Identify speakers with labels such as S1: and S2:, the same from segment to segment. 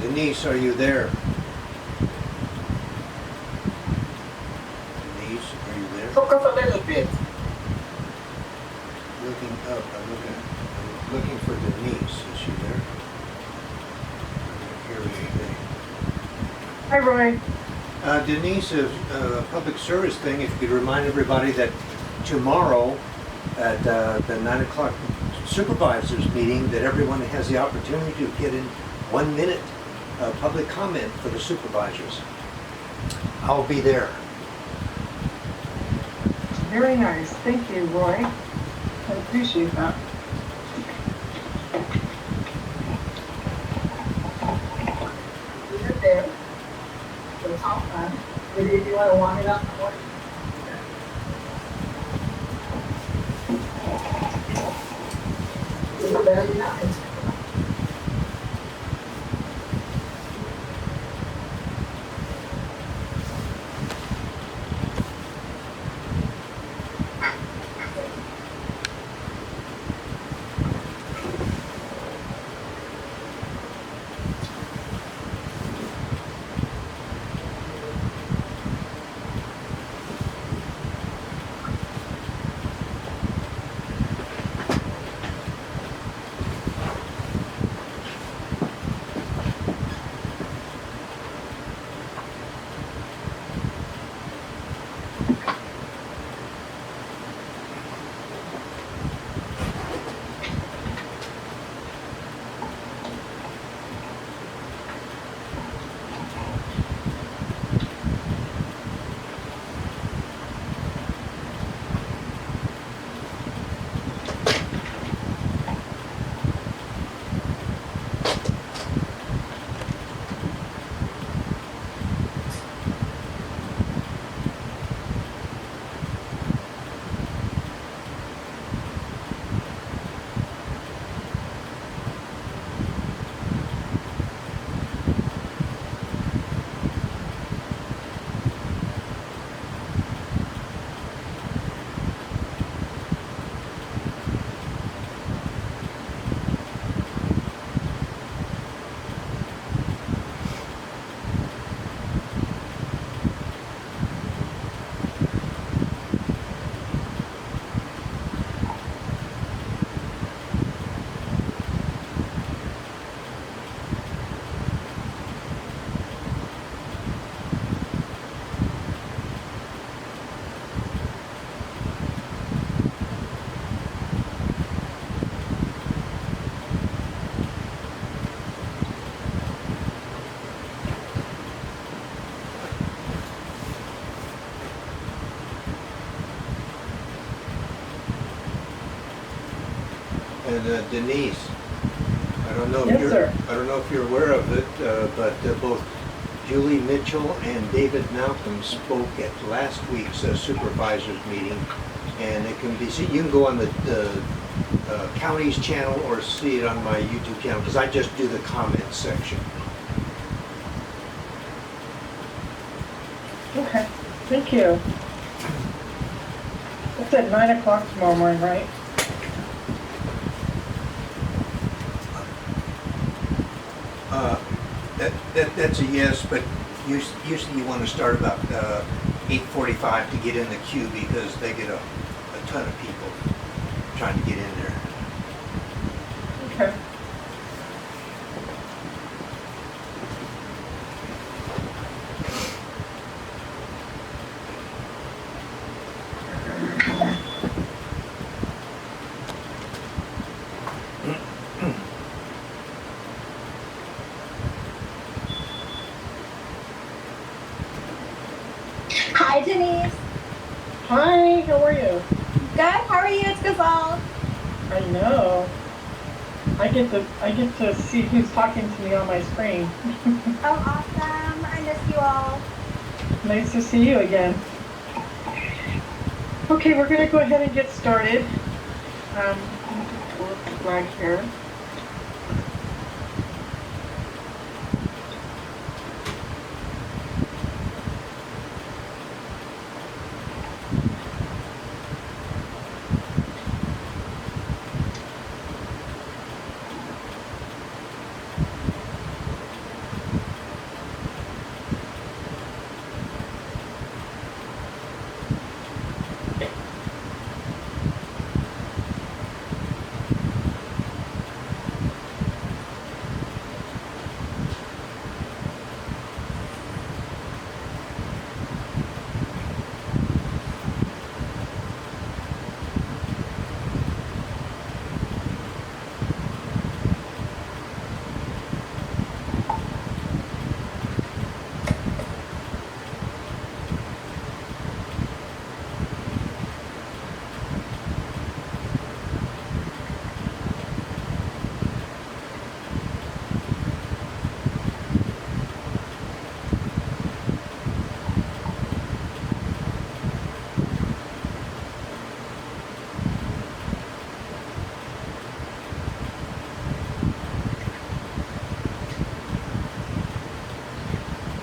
S1: Denise, are you there? Denise, are you there?
S2: Took us a little bit.
S1: Looking up. I'm looking for Denise. Is she there? I don't hear anything.
S3: Hi, Roy.
S1: Denise, a public service thing, if you could remind everybody that tomorrow at the 9 o'clock supervisors meeting, that everyone has the opportunity to get in 1 minute public comment for the supervisors. I'll be there.
S3: Very nice. Thank you, Roy. I appreciate that.
S2: We're there. So it's all fun. Maybe if you want to warm it up. It's very nice.
S1: And Denise, I don't know
S3: Yes, sir.
S1: I don't know if you're aware of it, but both Julie Mitchell and David Malcolm spoke at last week's supervisors meeting, and it can be seen. You can go on the county's channel or see it on my YouTube channel, because I just do the comments section.
S3: Okay. Thank you. It's at 9 o'clock tomorrow morning, right?
S1: That's a yes, but usually you want to start about 8:45 to get in the queue, because they get a ton of people trying to get in there.
S3: Okay.
S4: Hi, Denise.
S3: Hi, how are you?
S4: Good. How are you? It's Ghazal.
S3: I know. I get to see who's talking to me on my screen.
S4: Oh, awesome. I miss you all.
S3: Nice to see you again. Okay, we're going to go ahead and get started. Pull up the flag here.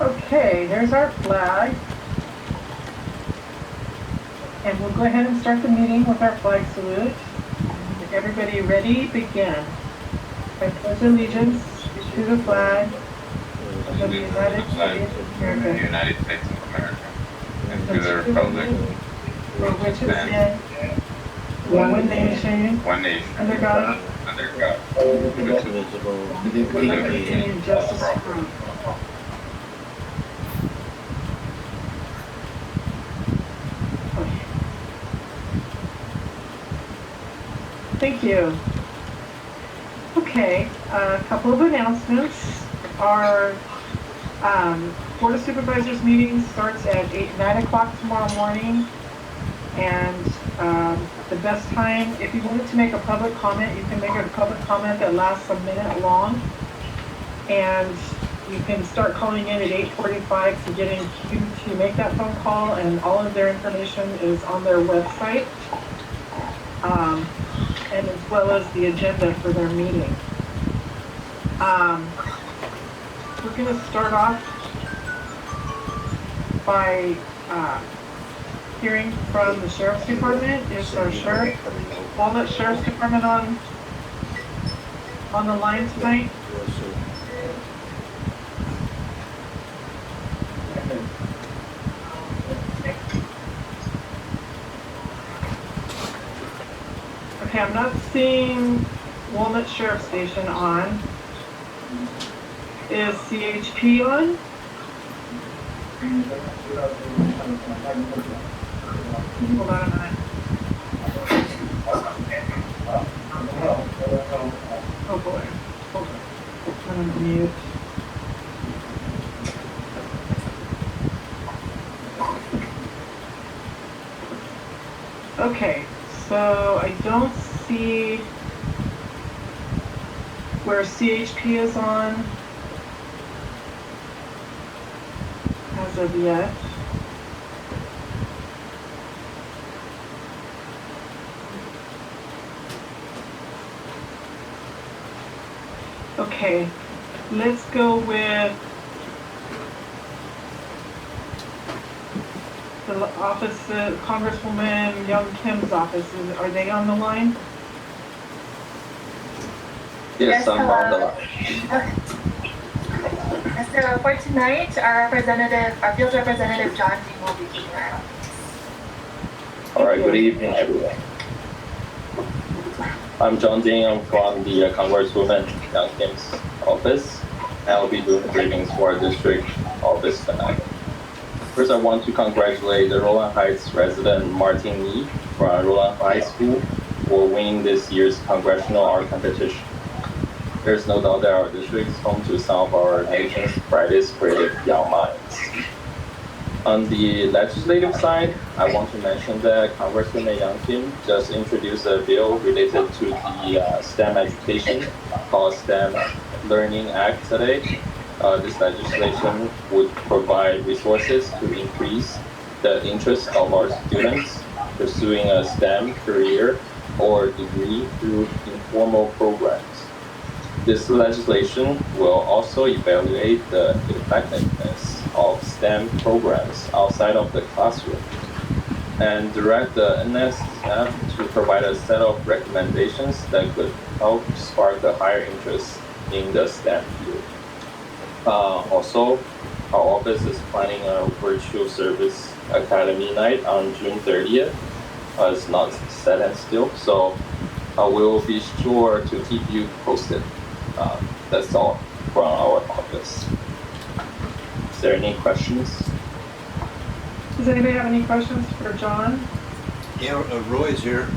S3: Okay, there's our flag. And we'll go ahead and start the meeting with our flag salute. Everybody ready? Begin. I pledge allegiance to the flag of the United States of America,
S5: United States of America, and to the republic
S3: for which it stands, one nation, under God,
S6: indivisible, with
S3: liberty and justice for all. Thank you. Okay, a couple of announcements. Our Board of Supervisors meeting starts at 9 o'clock tomorrow morning. And the best time, if you wanted to make a public comment, you can make a public comment that lasts a minute long. And you can start calling in at 8:45 to get in queue to make that phone call, and all of their information is on their website. And as well as the agenda for their meeting. We're going to start off by hearing from the Sheriff's Department. Is our Sheriff, Walnut Sheriff's Department on the line tonight? Okay, I'm not seeing Walnut Sheriff Station on. Is CHP on? Hold on a minute. Oh boy, hold on. I'm on mute. Okay, so I don't see where CHP is on as of yet. Okay, let's go with the office, Congresswoman Young Kim's office. Are they on the line?
S5: Yes, I'm on the line.
S7: So for tonight, our field representative, John D. will be here.
S5: All right, good evening, everyone. I'm John Ding. I'm from the Congresswoman Young Kim's office. I'll be doing briefings for our district office tonight. First, I want to congratulate the Roland Heights resident Martinez from Roland High School for winning this year's congressional art competition. There's no doubt that our district is home to some of our nation's brightest creative young minds. On the legislative side, I want to mention that Congresswoman Young Kim just introduced a bill related to the STEM education called STEM Learning Act today. This legislation would provide resources to increase the interest of our students pursuing a STEM career or degree through informal programs. This legislation will also evaluate the effectiveness of STEM programs outside of the classroom and direct the NSF to provide a set of recommendations that could help spark a higher interest in the STEM field. Also, our office is planning a virtual service academy night on June 30th. It's not set and still, so we will be sure to keep you posted. That's all from our office. Is there any questions?
S3: Does anybody have any questions for John?
S1: Yeah, Roy's here.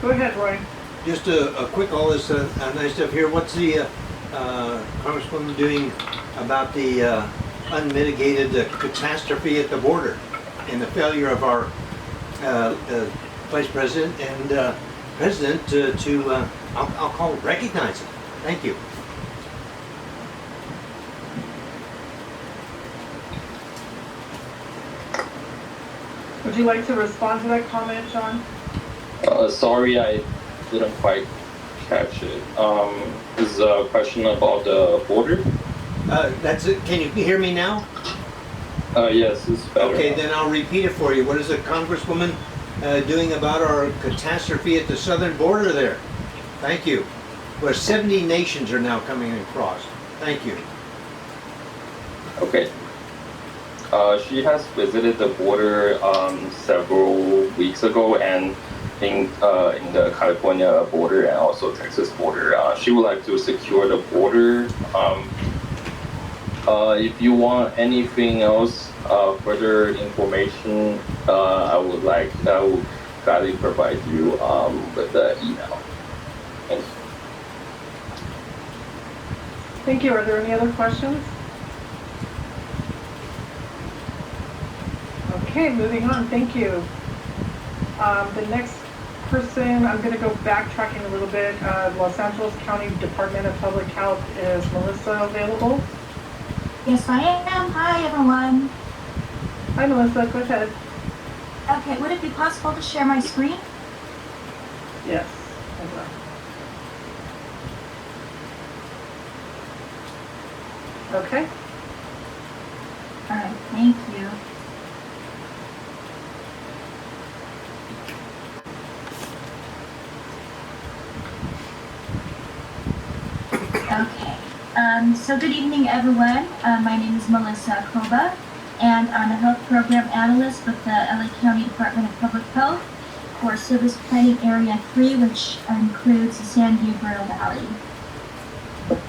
S3: Go ahead, Roy.
S1: Just a quick, all this nice stuff here. What's the Congresswoman doing about the unmitigated catastrophe at the border and the failure of our Vice President and President to I'll call it recognize it. Thank you.
S3: Would you like to respond to that comment, John?
S5: Sorry, I didn't quite catch it. This is a question about the border?
S1: That's it. Can you hear me now?
S5: Yes, it's better.
S1: Okay,
S5: now.
S1: then I'll repeat it for you. What is the Congresswoman doing about our catastrophe at the southern border there? Thank you. Where 70 nations are now coming across. Thank you.
S5: Okay. She has visited the border several weeks ago, and in the California border and also Texas border. She would like to secure the border. If you want anything else, further information, I will gladly provide you with the email. Thanks.
S3: Thank you. Are there any other questions? Okay, moving on. Thank you. The next person, I'm going to go backtracking a little bit. Los Angeles County Department of Public Health, is Melissa available?
S6: Yes, I am. Hi, everyone.
S3: Hi, Melissa. Go ahead.
S6: Okay, would it be possible to share my screen?
S3: Yes. Hold on. Okay.
S6: All right, thank you. Okay, so good evening, everyone. My name is Melissa Koba, and I'm a health program analyst with the LA County Department of Public Health for Service Planning Area 3, which includes the San Gabriel Valley.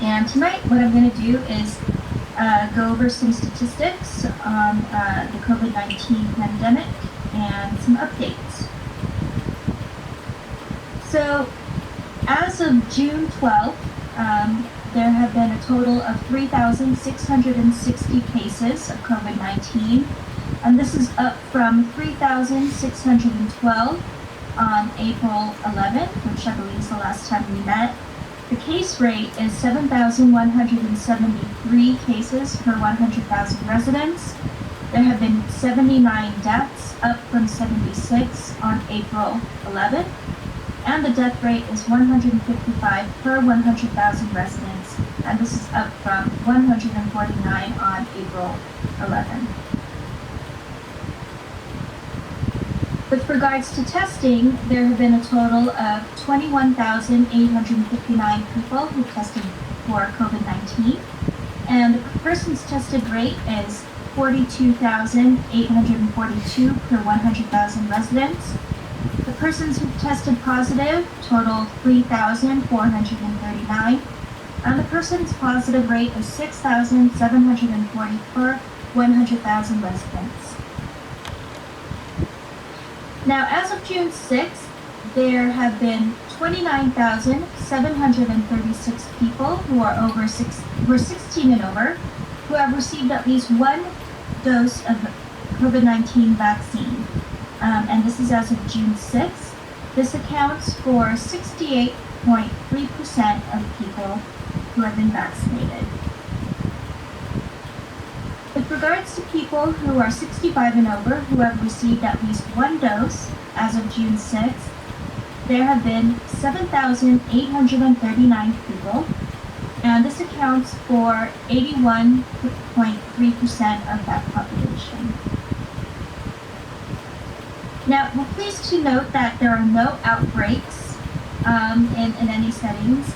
S6: And tonight, what I'm going to do is go over some statistics on the COVID-19 pandemic and some updates. So, as of June 12th, there have been a total of 3,660 cases of COVID-19, and this is up from 3,612 on April 11th, which I believe is the last time we met. The case rate is 7,173 cases per 100,000 residents. There have been 79 deaths, up from 76 on April 11th. And the death rate is 155 per 100,000 residents, and this is up from 149 on April 11th. With regards to testing, there have been a total of 21,859 people who tested for COVID-19, and the person's tested rate is 42,842 per 100,000 residents. The persons who tested positive totaled 3,439, and the person's positive rate is 6,740 per 100,000 residents. Now, as of June 6th, there have been 29,736 people who are 16 and over, who have received at least one dose of COVID-19 vaccine. And this is as of June 6th. This accounts for 68.3% of people who have been vaccinated. With regards to people who are 65 and over who have received at least one dose as of June 6th, there have been 7,839 people, and this accounts for 81.3% of that population. Now, we're pleased to note that there are no outbreaks in any settings,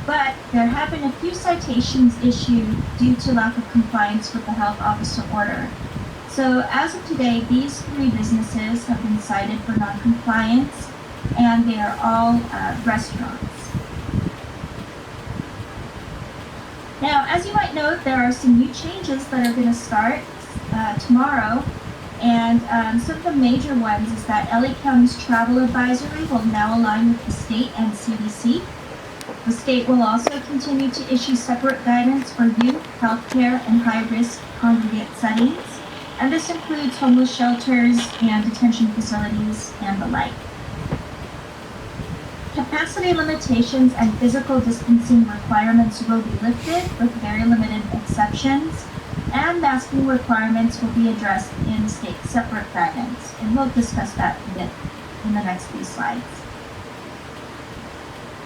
S6: but there have been a few citations issued due to lack of compliance with the health officer order. So as of today, these 3 businesses have been cited for non-compliance, and they are all restaurants. Now, as you might note, there are some new changes that are going to start tomorrow. And some of the major ones is that LA County's travel advisory will now align with the state and CDC. The state will also continue to issue separate guidance for youth, healthcare, and high-risk congregate settings. And this includes homeless shelters and detention facilities and the like. Capacity limitations and physical distancing requirements will be lifted with very limited exceptions. And masking requirements will be addressed in state separate guidance, and we'll discuss that a bit in the next few slides.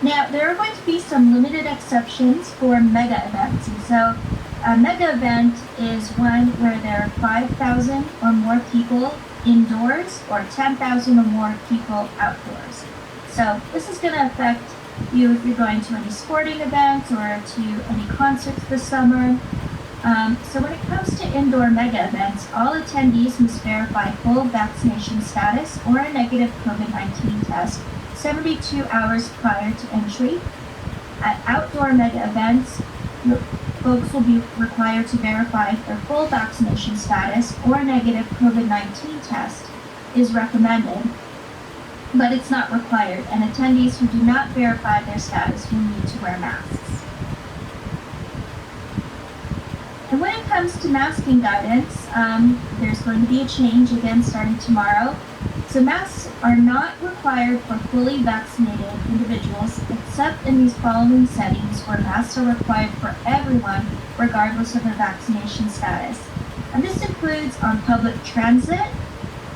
S6: Now, there are going to be some limited exceptions for mega events, and so a mega event is one where there are 5,000 or more people indoors or 10,000 or more people outdoors. So this is going to affect you if you're going to any sporting events or to any concerts this summer. So when it comes to indoor mega events, all attendees must verify full vaccination status or a negative COVID-19 test 72 hours prior to entry. At outdoor mega events, folks will be required to verify if their full vaccination status or a negative COVID-19 test is recommended, but it's not required, and attendees who do not verify their status will need to wear masks. And when it comes to masking guidance, there's going to be a change again starting tomorrow. So masks are not required for fully vaccinated individuals except in these following settings where masks are required for everyone regardless of their vaccination status. And this includes on public transit,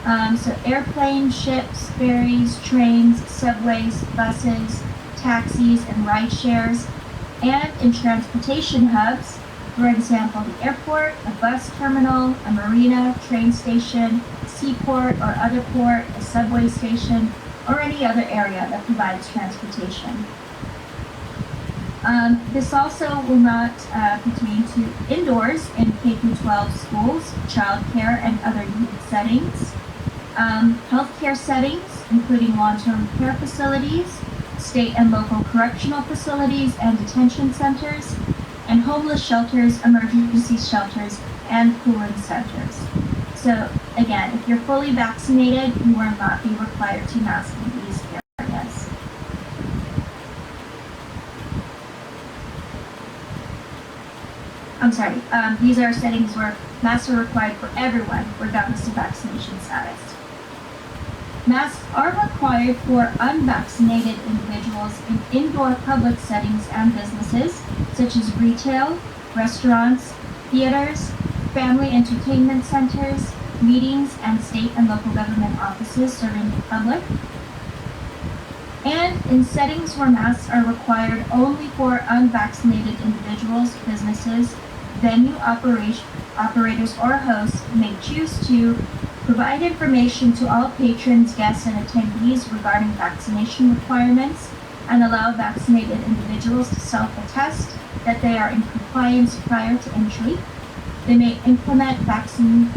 S6: so airplanes, ships, ferries, trains, subways, buses, taxis, and ride shares, and in transportation hubs, for example, the airport, a bus terminal, a marina, train station, seaport or other port, a subway station, or any other area that provides transportation. This also will not pertain to indoors in K-12 schools, childcare, and other youth settings. Healthcare settings, including long-term care facilities, state and local correctional facilities and detention centers, and homeless shelters, emergency shelters, and cooling centers. So again, if you're fully vaccinated, you will not be required to mask in these areas. I'm sorry, these are settings where masks are required for everyone, regardless of vaccination status. Masks are required for unvaccinated individuals in indoor public settings and businesses, such as retail, restaurants, theaters, family entertainment centers, meetings, and state and local government offices serving the public. And in settings where masks are required only for unvaccinated individuals, businesses, venue operators, or hosts may choose to provide information to all patrons, guests, and attendees regarding vaccination requirements and allow vaccinated individuals to self-attest that they are in compliance prior to entry. They may implement vaccine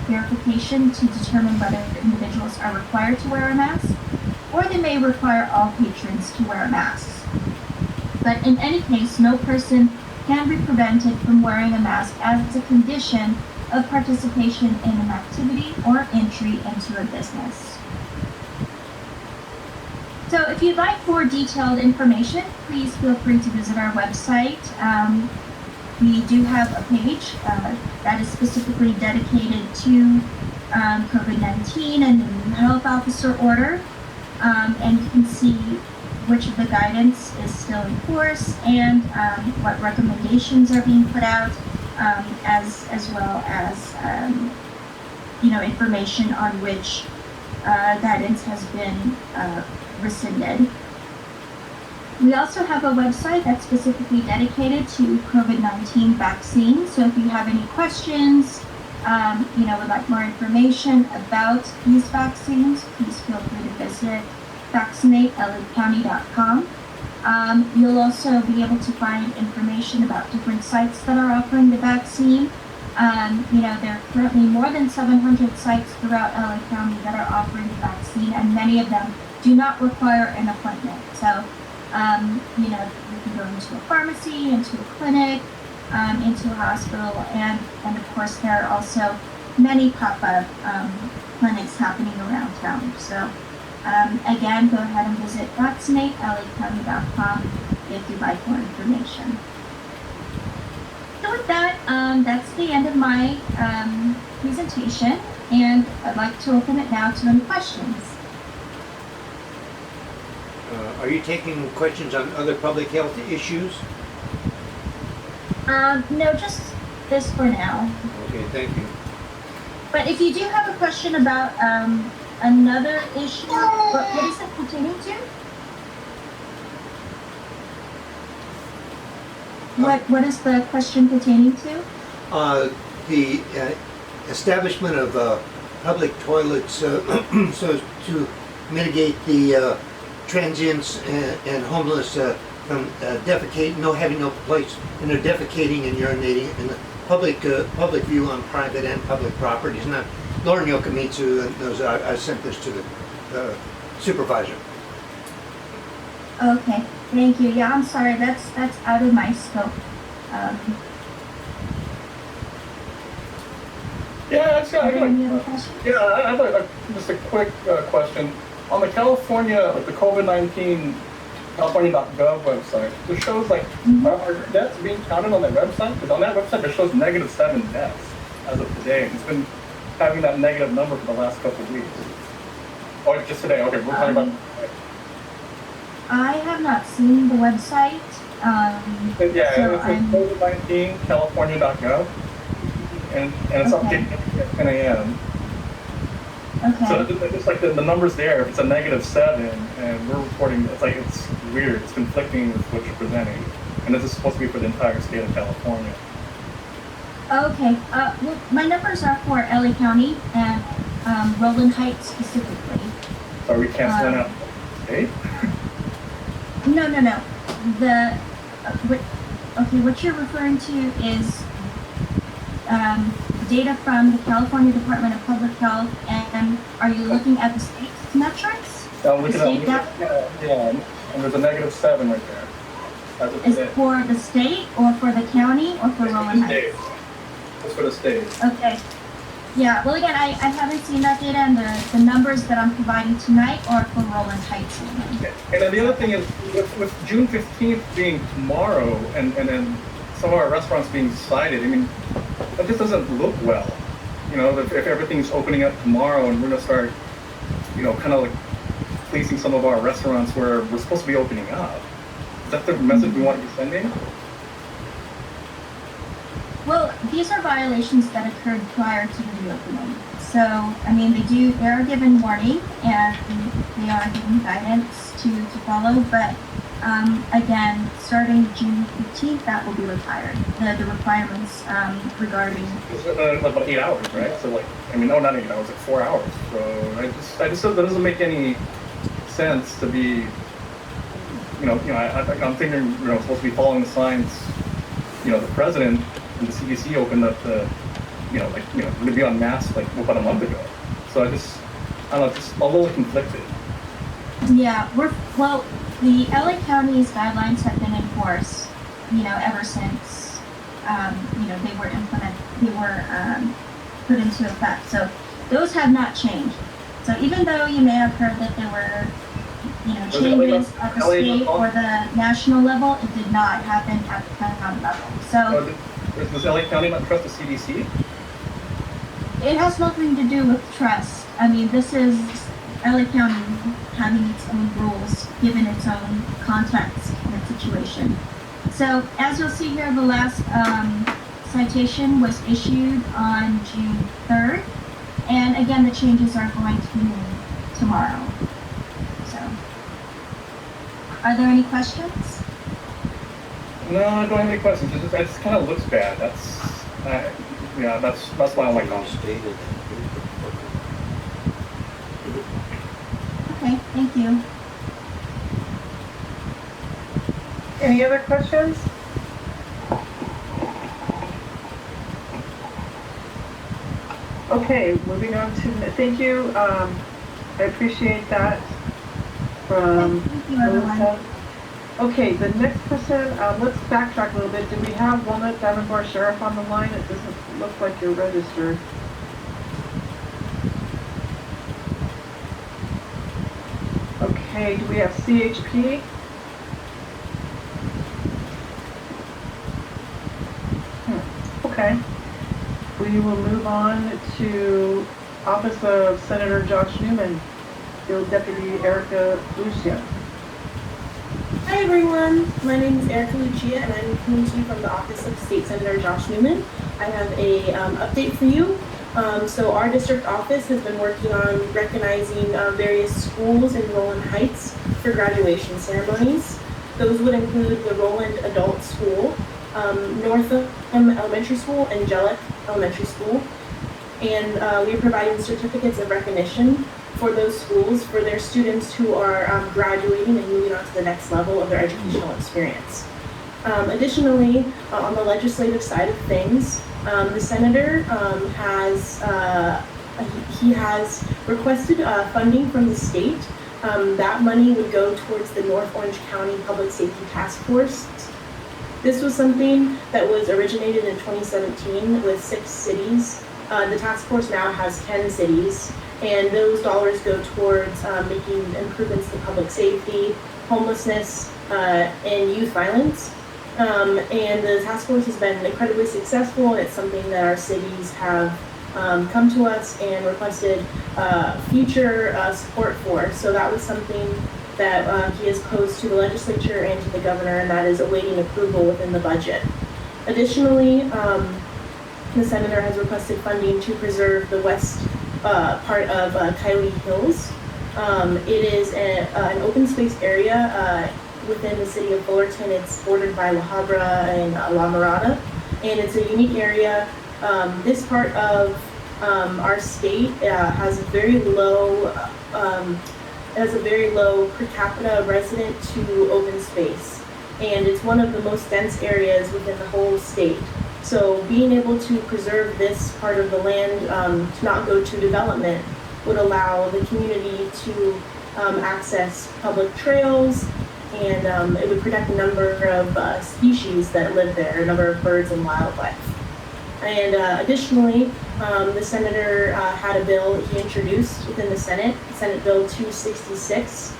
S6: verification to determine whether individuals are required to wear a mask, or they may require all patrons to wear masks. But in any case, no person can be prevented from wearing a mask as a condition of participation in an activity or entry into a business. So if you'd like more detailed information, please feel free to visit our website. We do have a page that is specifically dedicated to COVID-19 and the new health officer order. And you can see which of the guidance is still in force and what recommendations are being put out, as well as information on which guidance has been rescinded. We also have a website that's specifically dedicated to COVID-19 vaccines. So if you have any questions, would like more information about these vaccines, please feel free to visit vaccinatelacounty.com. You'll also be able to find information about different sites that are offering the vaccine. There are currently more than 700 sites throughout LA County that are offering the vaccine, and many of them do not require an appointment. So, you can go into a pharmacy, into a clinic, into a hospital, and of course there are also many pop-up clinics happening around town. So, again, go ahead and visit vaccinatelacounty.com if you'd like more information. So with that, that's the end of my presentation, and I'd like to open it now to any questions.
S1: Are you taking questions on other public health issues?
S6: No, just this for now.
S1: Okay, thank you.
S6: But if you do have a question about another issue, what is it pertaining to? What is the question pertaining to?
S1: The establishment of public toilets so as to mitigate the transients and homeless from defecating, having no place, and they're defecating and urinating in the public view on private and public properties. And Lauren Yokomitsu knows I sent this to the supervisor.
S6: Okay, thank you. Yeah, I'm sorry, that's out of my scope.
S8: Yeah, actually,
S6: Are there any other questions?
S8: I have just a quick question. On the California, like the COVID-19 California.gov website, it shows like, are deaths being counted on that website? Because on that website, it shows -7 deaths as of today. And it's been having that negative number for the last couple of weeks. Oh, it's just today. Okay, we're talking about.
S6: I have not seen the website.
S8: Yeah,
S6: so
S8: it's COVID-19 California.gov. And it's
S6: Okay.
S8: updated at 10 a.m.
S6: Okay.
S8: So it's like the numbers there, if it's a -7 and we're reporting, it's like, it's weird, it's conflicting with what you're presenting. And this is supposed to be for the entire state of California.
S6: Okay. Well, my numbers are for LA County and Roland Heights specifically.
S8: So are we canceling out the state?
S6: No. What you're referring to is data from the California Department of Public Health, and are you looking at the state's metrics?
S8: I'm looking
S6: The state
S8: at, yeah, and there's a -7 right there. As of
S6: Is
S8: today.
S6: it for the state or for the county or for Roland Heights?
S8: It's for the state.
S6: Okay. Yeah, well again, I haven't seen that data, and the numbers that I'm providing tonight are for Roland Heights only.
S8: And then the other thing is, with June 15th being tomorrow, and then some of our restaurants being cited, I mean, that just doesn't look well. You know, if everything's opening up tomorrow and we're gonna start, kind of like policing some of our restaurants where we're supposed to be opening up. Is that the message we want to be sending?
S6: Well, these are violations that occurred prior to the reopening. So, I mean, they are given warning and they are given guidance to follow, but again, starting June 15th, that will be retired. The requirements regarding...
S8: It's about 8 hours, right? So like, not 8 hours, like 4 hours. So I just that doesn't make any sense to be, I'm thinking, supposed to be following the signs. The president and the CDC opened up going to be on masks like about a month ago. So just a little conflicted.
S6: Yeah, the LA County's guidelines have been in force, ever since, they were put into effect. So those have not changed. So even though you may have heard that there were, changes at the state or the national level, it did not happen at the county level. So
S8: does LA County not trust the CDC?
S6: it has nothing to do with trust. I mean, this is LA County having its own rules, given its own context and situation. So as you'll see here, the last citation was issued on June 3rd. And again, the changes are going to be made tomorrow. So, are there any questions?
S8: No, I don't have any questions. It just kind of looks bad. That's why I'm like, oh.
S6: Okay, thank you.
S3: Any other questions? Okay, moving on to, thank you. I appreciate that.
S6: Thank you, everyone.
S3: Okay, the next person, let's backtrack a little bit. Do we have Walnut Davenport Sheriff on the line? It doesn't look like you're registered. Okay, do we have CHP? Okay. We will move on to Office of Senator Josh Newman, Field Deputy Erica Lucia.
S9: Hi everyone, my name is Erica Lucia and I'm coming to you from the Office of State Senator Josh Newman. I have a update for you. So our district office has been working on recognizing various schools in Roland Heights for graduation ceremonies. Those would include the Roland Adult School, Northam Elementary School and Jellic Elementary School. And we're providing certificates of recognition for those schools for their students who are graduating and moving on to the next level of their educational experience. Additionally, on the legislative side of things, the senator has requested funding from the state. That money would go towards the North Orange County Public Safety Task Force. This was something that was originated in 2017 with 6 cities. The task force now has 10 cities, and those dollars go towards making improvements to public safety, homelessness, and youth violence. And the task force has been incredibly successful, and it's something that our cities have come to us and requested future support for. So that was something that he has posed to the legislature and to the governor, and that is awaiting approval within the budget. Additionally, the senator has requested funding to preserve the west part of Coyote Hills. It is an open space area within the city of Fullerton. It's bordered by La Habra and La Mirada, and it's a unique area. This part of our state has a very low per capita resident to open space, and it's one of the most dense areas within the whole state. So being able to preserve this part of the land to not go to development would allow the community to access public trails, and it would protect a number of species that live there, a number of birds and wildlife. And additionally, the senator had a bill he introduced within the Senate, Senate Bill 266.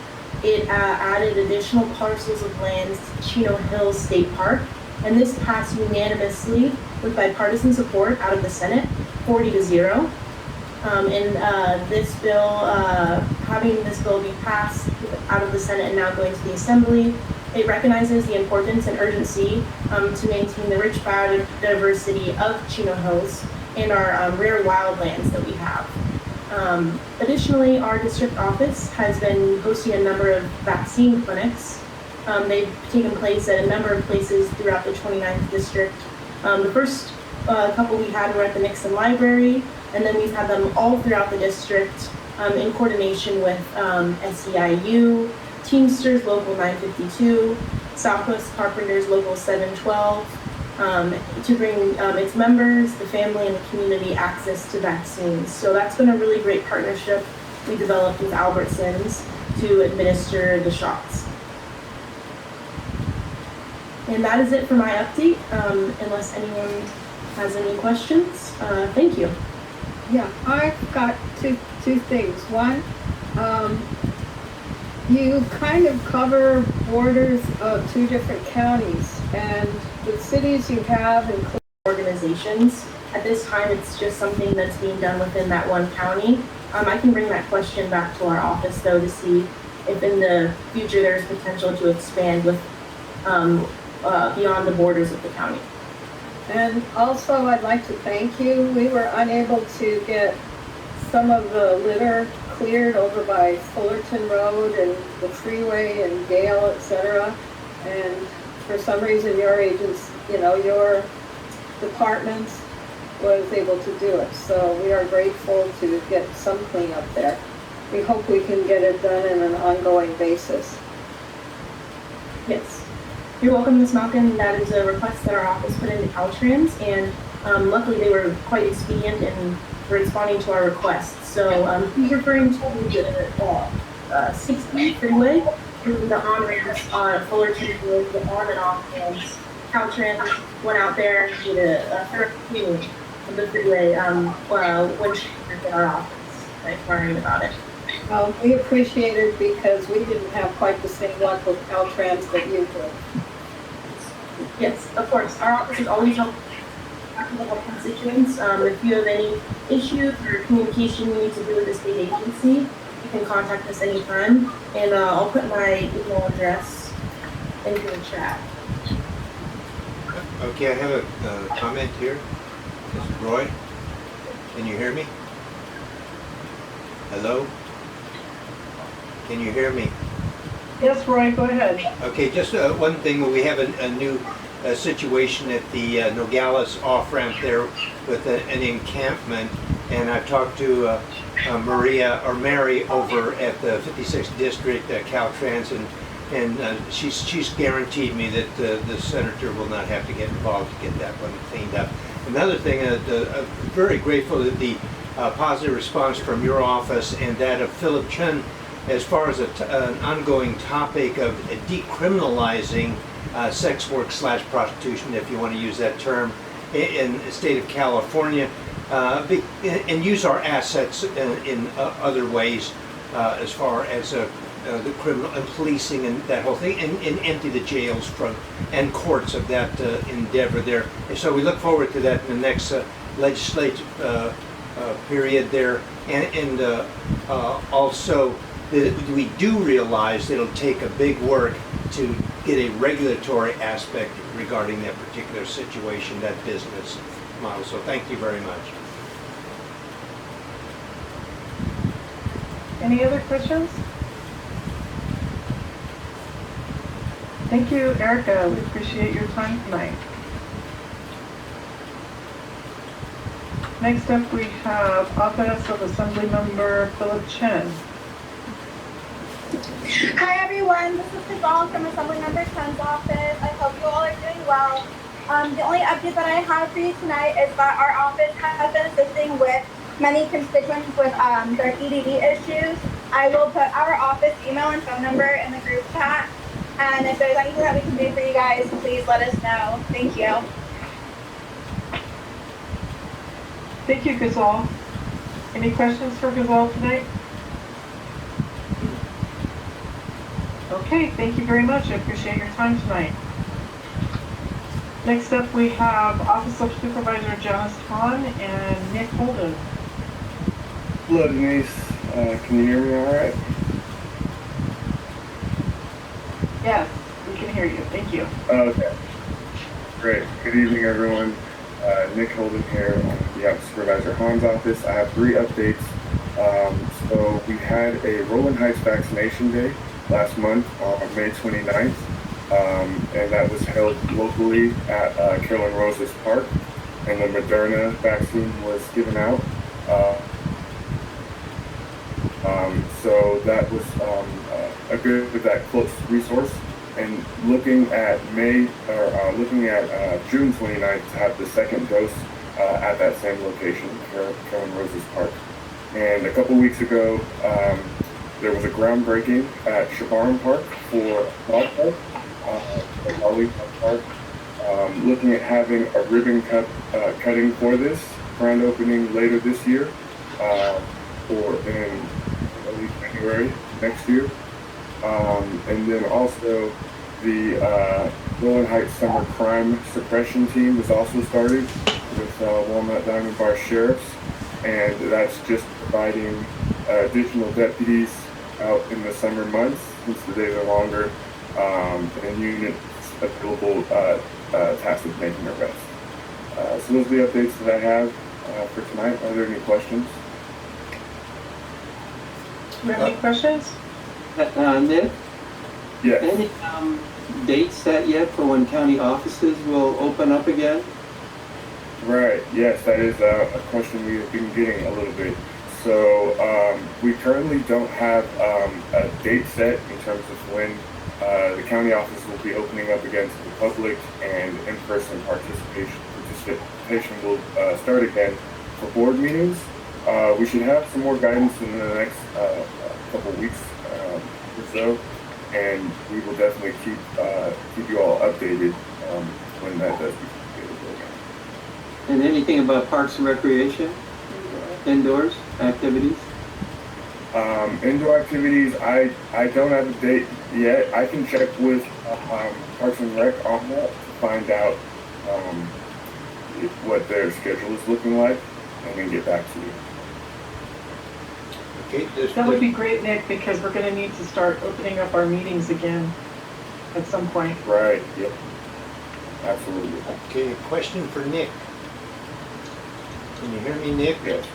S9: It added additional parcels of land to Chino Hills State Park, and this passed unanimously with bipartisan support out of the Senate, 40-0. This bill, having this bill be passed out of the Senate and now going to the Assembly, it recognizes the importance and urgency to maintain the rich biodiversity of Chino Hills and our rare wildlands that we have. Additionally, our district office has been hosting a number of vaccine clinics. They've taken place at a number of places throughout the 29th district. The first couple we had were at the Nixon Library, and then we've had them all throughout the district in coordination with SEIU, Teamsters Local 952, Southwest Carpenters Local 712, to bring its members, the family, and the community access to vaccines. So that's been a really great partnership we developed with Albertsons to administer the shots. And that is it for my update, unless anyone has any questions. Thank you.
S10: Yeah, I've got two things. One, you kind of cover borders of 2 different counties, and the cities you have include
S9: organizations. At this time, it's just something that's being done within that one county. I can bring that question back to our office, though, to see if in the future there's potential to expand with beyond the borders of the county.
S10: And also, I'd like to thank you. We were unable to get some of the litter cleared over by Fullerton Road and the freeway and Gale, etc. And for some reason, your your department was able to do it. So we are grateful to get some cleanup there. We hope we can get it done on an ongoing basis.
S9: Yes. You're welcome, Ms. Malkin. That is a request that our office put into Caltrans, and luckily they were quite expedient in responding to our request. So he's referring to the 60 freeway, the on-ramps on Fullerton Road, the on and off ramps. Caltrans went out there and did a thorough cleaning of the freeway when she was in our office, inquiring about it.
S10: Well, we appreciate it because we didn't have quite the same luck with Caltrans that you did.
S9: Yes, of course. Our office is always helpful to help constituents. If you have any issues or communication you need to do with the state agency, you can contact us anytime. And I'll put my email address into the chat.
S1: Okay, I have a comment here. This is Roy. Can you hear me? Hello? Can you hear me?
S3: Yes, Roy, go ahead.
S1: Okay, just one thing. We have a new situation at the Nogales off-ramp there with an encampment. And I've talked to Mary over at the 56th District at Caltrans, and she's guaranteed me that the senator will not have to get involved to get that one cleaned up. Another thing, I'm very grateful that the positive response from your office and that of Philip Chen as far as an ongoing topic of decriminalizing sex work / prostitution, if you want to use that term, in the state of California, and use our assets in other ways as far as the criminal and policing and that whole thing, and empty the jails from and courts of that endeavor there. And so we look forward to that in the next legislative period there, and also we do realize that it'll take a big work to get a regulatory aspect regarding that particular situation, that business model. So thank you very much.
S3: Any other questions? Thank you, Erica. We appreciate your time tonight. Next up, we have Office of Assemblymember Philip Chen.
S4: Hi everyone, this is Ghazal from Assemblymember Chen's office. I hope you all are doing well. The only update that I have for you tonight is that our office has been assisting with many constituents with their EDD issues. I will put our office email and phone number in the group chat. And if there's anything that we can do for you guys, please let us know. Thank you.
S3: Thank you, Ghazal. Any questions for Ghazal tonight? Okay, thank you very much. I appreciate your time tonight. Next up, we have Office of Supervisor Janice Hahn and Nick Holden.
S11: Hello, Denise. Can you hear me all right?
S3: Yes, we can hear you. Thank you.
S11: Okay. Great. Good evening, everyone. Nick Holden here on behalf of Supervisor Hahn's office. I have 3 updates. So we had a Rolling Heights vaccination day last month on May 29th, and that was held locally at Carolyn Rose's Park, and the Moderna vaccine was given out. So that was a good, that close resource. And looking at June 29th to have the second dose at that same location, Carolyn Rose's Park. And a couple weeks ago, there was a groundbreaking at Shabaram Park for dog park, Park, looking at having a ribbon cutting for this grand opening later this year, or in early January next year. And then also the Rolling Heights Summer Crime Suppression Team was also started with Walnut Diamond Bar Sheriffs, and that's just providing additional deputies out in the summer months since the days are longer, and units available tasked with making arrests. So those are the updates that I have for tonight. Are there any questions?
S3: Do you have any questions?
S12: Nick?
S11: Yes.
S12: Any dates set yet for when county offices will open up again?
S11: Right, yes, that is a question we have been getting a little bit. So we currently don't have a date set in terms of when the county office will be opening up again to the public, and in-person participation will start again for board meetings. We should have some more guidance in the next couple weeks or so, and we will definitely keep you all updated when that does become available again.
S12: And anything about parks and recreation, indoors activities?
S11: Indoor activities, I don't have a date yet. I can check with Parks and Rec on that to find out what their schedule is looking like, and then get back to you.
S1: Okay,
S3: That would be great, Nick, because we're going to need to start opening up our meetings again at some point.
S11: Right, yep. Absolutely.
S1: Okay, a question for Nick. Can you hear me, Nick?
S11: Yes.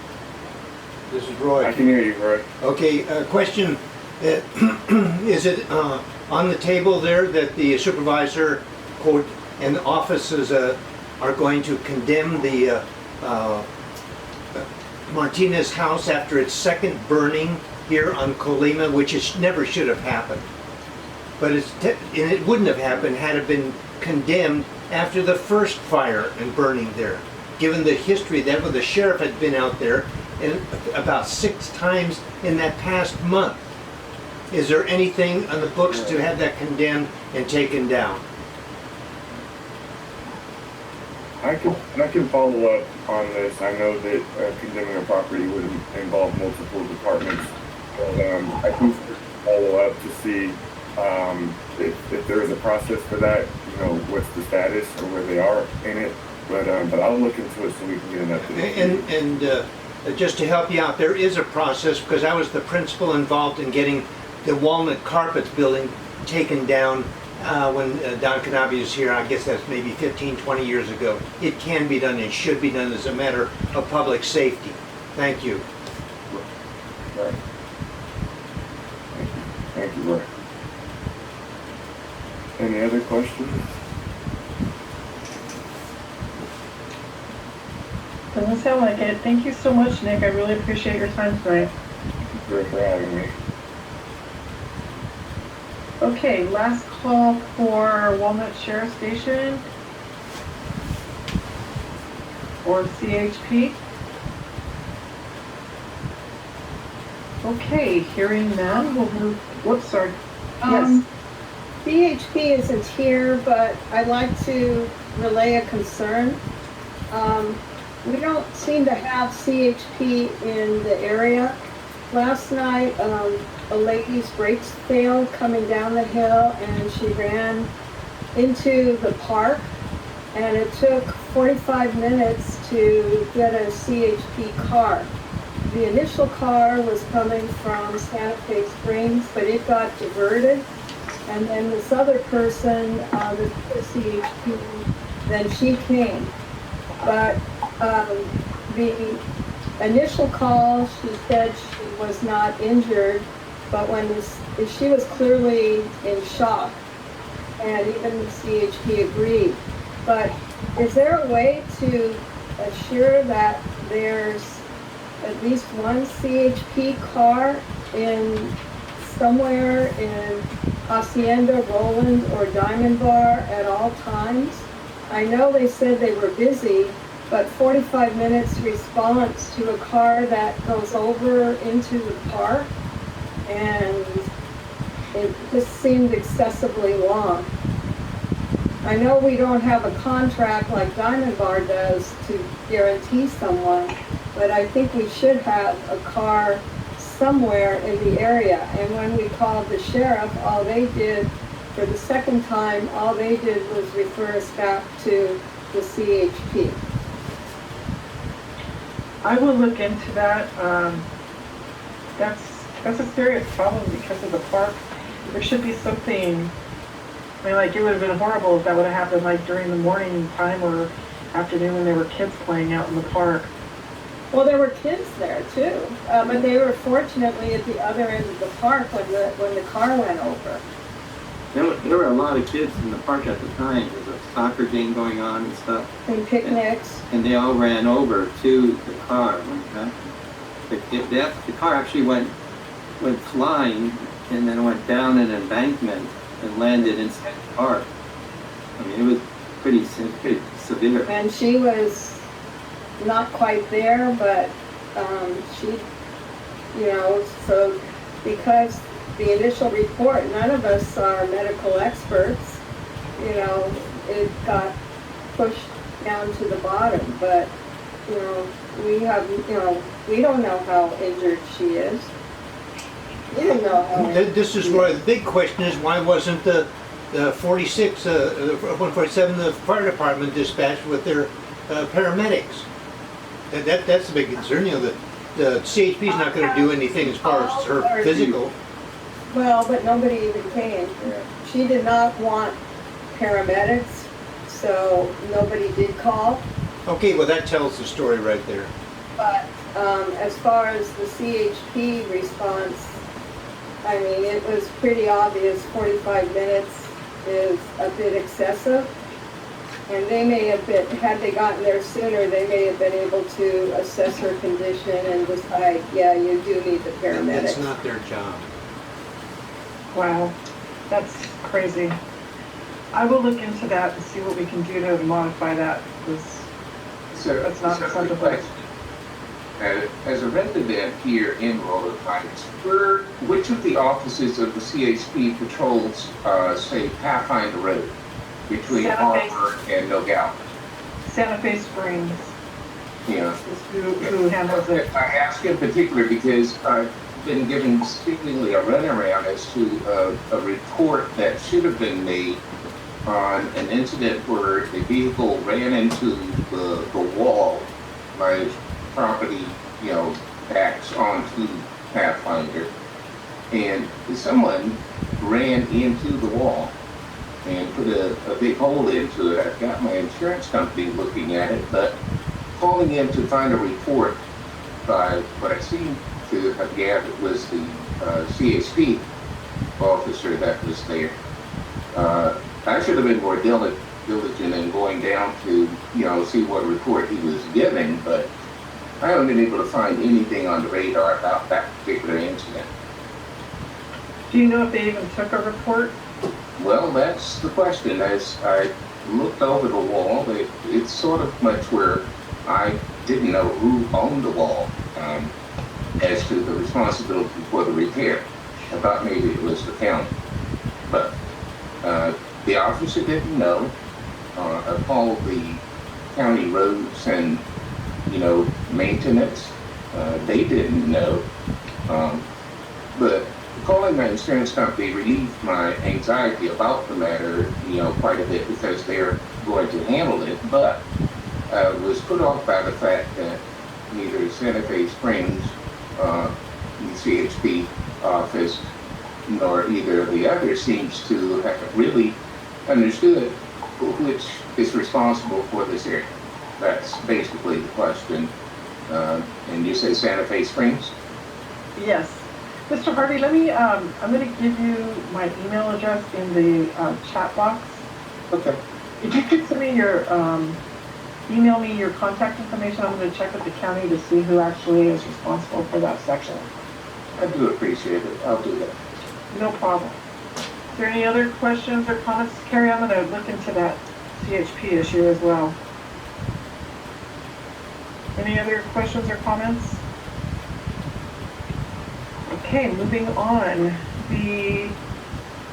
S1: This is Roy.
S11: I can hear you, Roy.
S1: Okay, question. Is it on the table there that the supervisor, quote, and offices are going to condemn the Martinez house after its second burning here on Colima, which never should have happened. But and it wouldn't have happened had it been condemned after the first fire and burning there. Given the history that the sheriff had been out there and about 6 times in that past month. Is there anything on the books to have that condemned and taken down?
S11: I can follow up on this. I know that condemning a property would involve multiple departments, but I can follow up to see if there is a process for that. You know, what's the status or where they are in it. But I'll look into it so we can get an update.
S1: And just to help you out, there is a process because I was the principal involved in getting the Walnut Carpets building taken down when Don Canabi was here. I guess that's maybe 15, 20 years ago. It can be done and should be done as a matter of public safety. Thank you.
S11: Right. Thank you, Roy. Any other questions?
S3: Doesn't sound like it. Thank you so much, Nick. I really appreciate your time tonight.
S11: Thank you for having me.
S3: Okay, last call for Walnut Sheriff Station or CHP. Okay, hearing none, we'll move. Whoops, sorry. Yes.
S10: CHP isn't here, but I'd like to relay a concern. We don't seem to have CHP in the area. Last night, a lady's brakes failed coming down the hill and she ran into the park, and it took 45 minutes to get a CHP car. The initial car was coming from Santa Fe Springs, but it got diverted, and then this other person, the CHP, then she came. But the initial call, she said she was not injured, but she was clearly in shock, and even the CHP agreed. But is there a way to assure that there's at least one CHP car in somewhere in Hacienda, Roland, or Diamond Bar at all times? I know they said they were busy, but 45 minutes response to a car that goes over into the park, and it just seemed excessively long. I know we don't have a contract like Diamond Bar does to guarantee someone, but I think we should have a car somewhere in the area. And when we called the sheriff, all they did, for the second time, all they did was refer us back to the CHP.
S3: I will look into that. That's a serious problem because of the park. There should be something. I mean, like, it would have been horrible if that would have happened like during the morning time or afternoon when there were kids playing out in the park.
S10: Well, there were kids there too, but they were fortunately at the other end of the park when the car went over.
S12: There were a lot of kids in the park at the time. There was a soccer game going on and stuff.
S10: And picnics.
S12: And they all ran over to the car. The car actually went flying and then went down an embankment and landed inside the park. I mean, it was pretty severe.
S10: And she was not quite there, but she, so because the initial report, none of us are medical experts, it got pushed down to the bottom, but, we don't know how injured she is. We don't know how injured.
S1: This is where the big question is, why wasn't the 147, the fire department dispatched with their paramedics? That's the big concern. The CHP is not going to do anything as far as her physical.
S10: Well, but nobody even came. She did not want paramedics, so nobody did call.
S1: Okay, well that tells the story right there.
S10: But as far as the CHP response, I mean, it was pretty obvious 45 minutes is a bit excessive. And they may have been, had they gotten there sooner, they may have been able to assess her condition and decide, yeah, you do need the
S1: And that's
S10: paramedics.
S1: not their job.
S3: Wow, that's crazy. I will look into that and see what we can do to modify that, because
S13: So,
S3: that's not
S13: quick
S3: acceptable.
S13: question. As a resident here in Roller Heights, which of the offices of the CHP patrols, say, Pathfinder Road between
S3: Santa Fe.
S13: Harvard and Nogales?
S3: Santa Fe Springs
S13: Yeah.
S3: is who handles it.
S13: I ask in particular because I've been given seemingly a runaround as to a report that should have been made on an incident where a vehicle ran into the wall. My property, backs onto Pathfinder, and someone ran into the wall and put a big hole into it. I've got my insurance company looking at it, but calling in to find a report by what I seem to have gathered was the CHP officer that was there. I should have been more diligent in going down to, see what report he was giving, but I haven't been able to find anything on the radar about that particular incident.
S3: Do you know if they even took a report?
S13: Well, that's the question. As I looked over the wall, it's sort of much where I didn't know who owned the wall as to the responsibility for the repair. I thought maybe it was the county, but the officer didn't know. I called the county roads and maintenance. They didn't know. But calling my insurance company relieved my anxiety about the matter, quite a bit because they're going to handle it. But I was put off by the fact that neither Santa Fe Springs, the CHP office, nor either of the other seems to have really understood which is responsible for this area. That's basically the question. And you say Santa Fe Springs?
S3: Yes. Mr. Harvey, let me, I'm going to give you my email address in the chat box.
S13: Okay.
S3: If you could send me your, email me your contact information, I'm going to check with the county to see who actually is responsible for that section.
S13: I do appreciate it. I'll do that.
S3: No problem. Is there any other questions or comments? Carrie, I'm going to look into that CHP issue as well. Any other questions or comments? Okay, moving on. The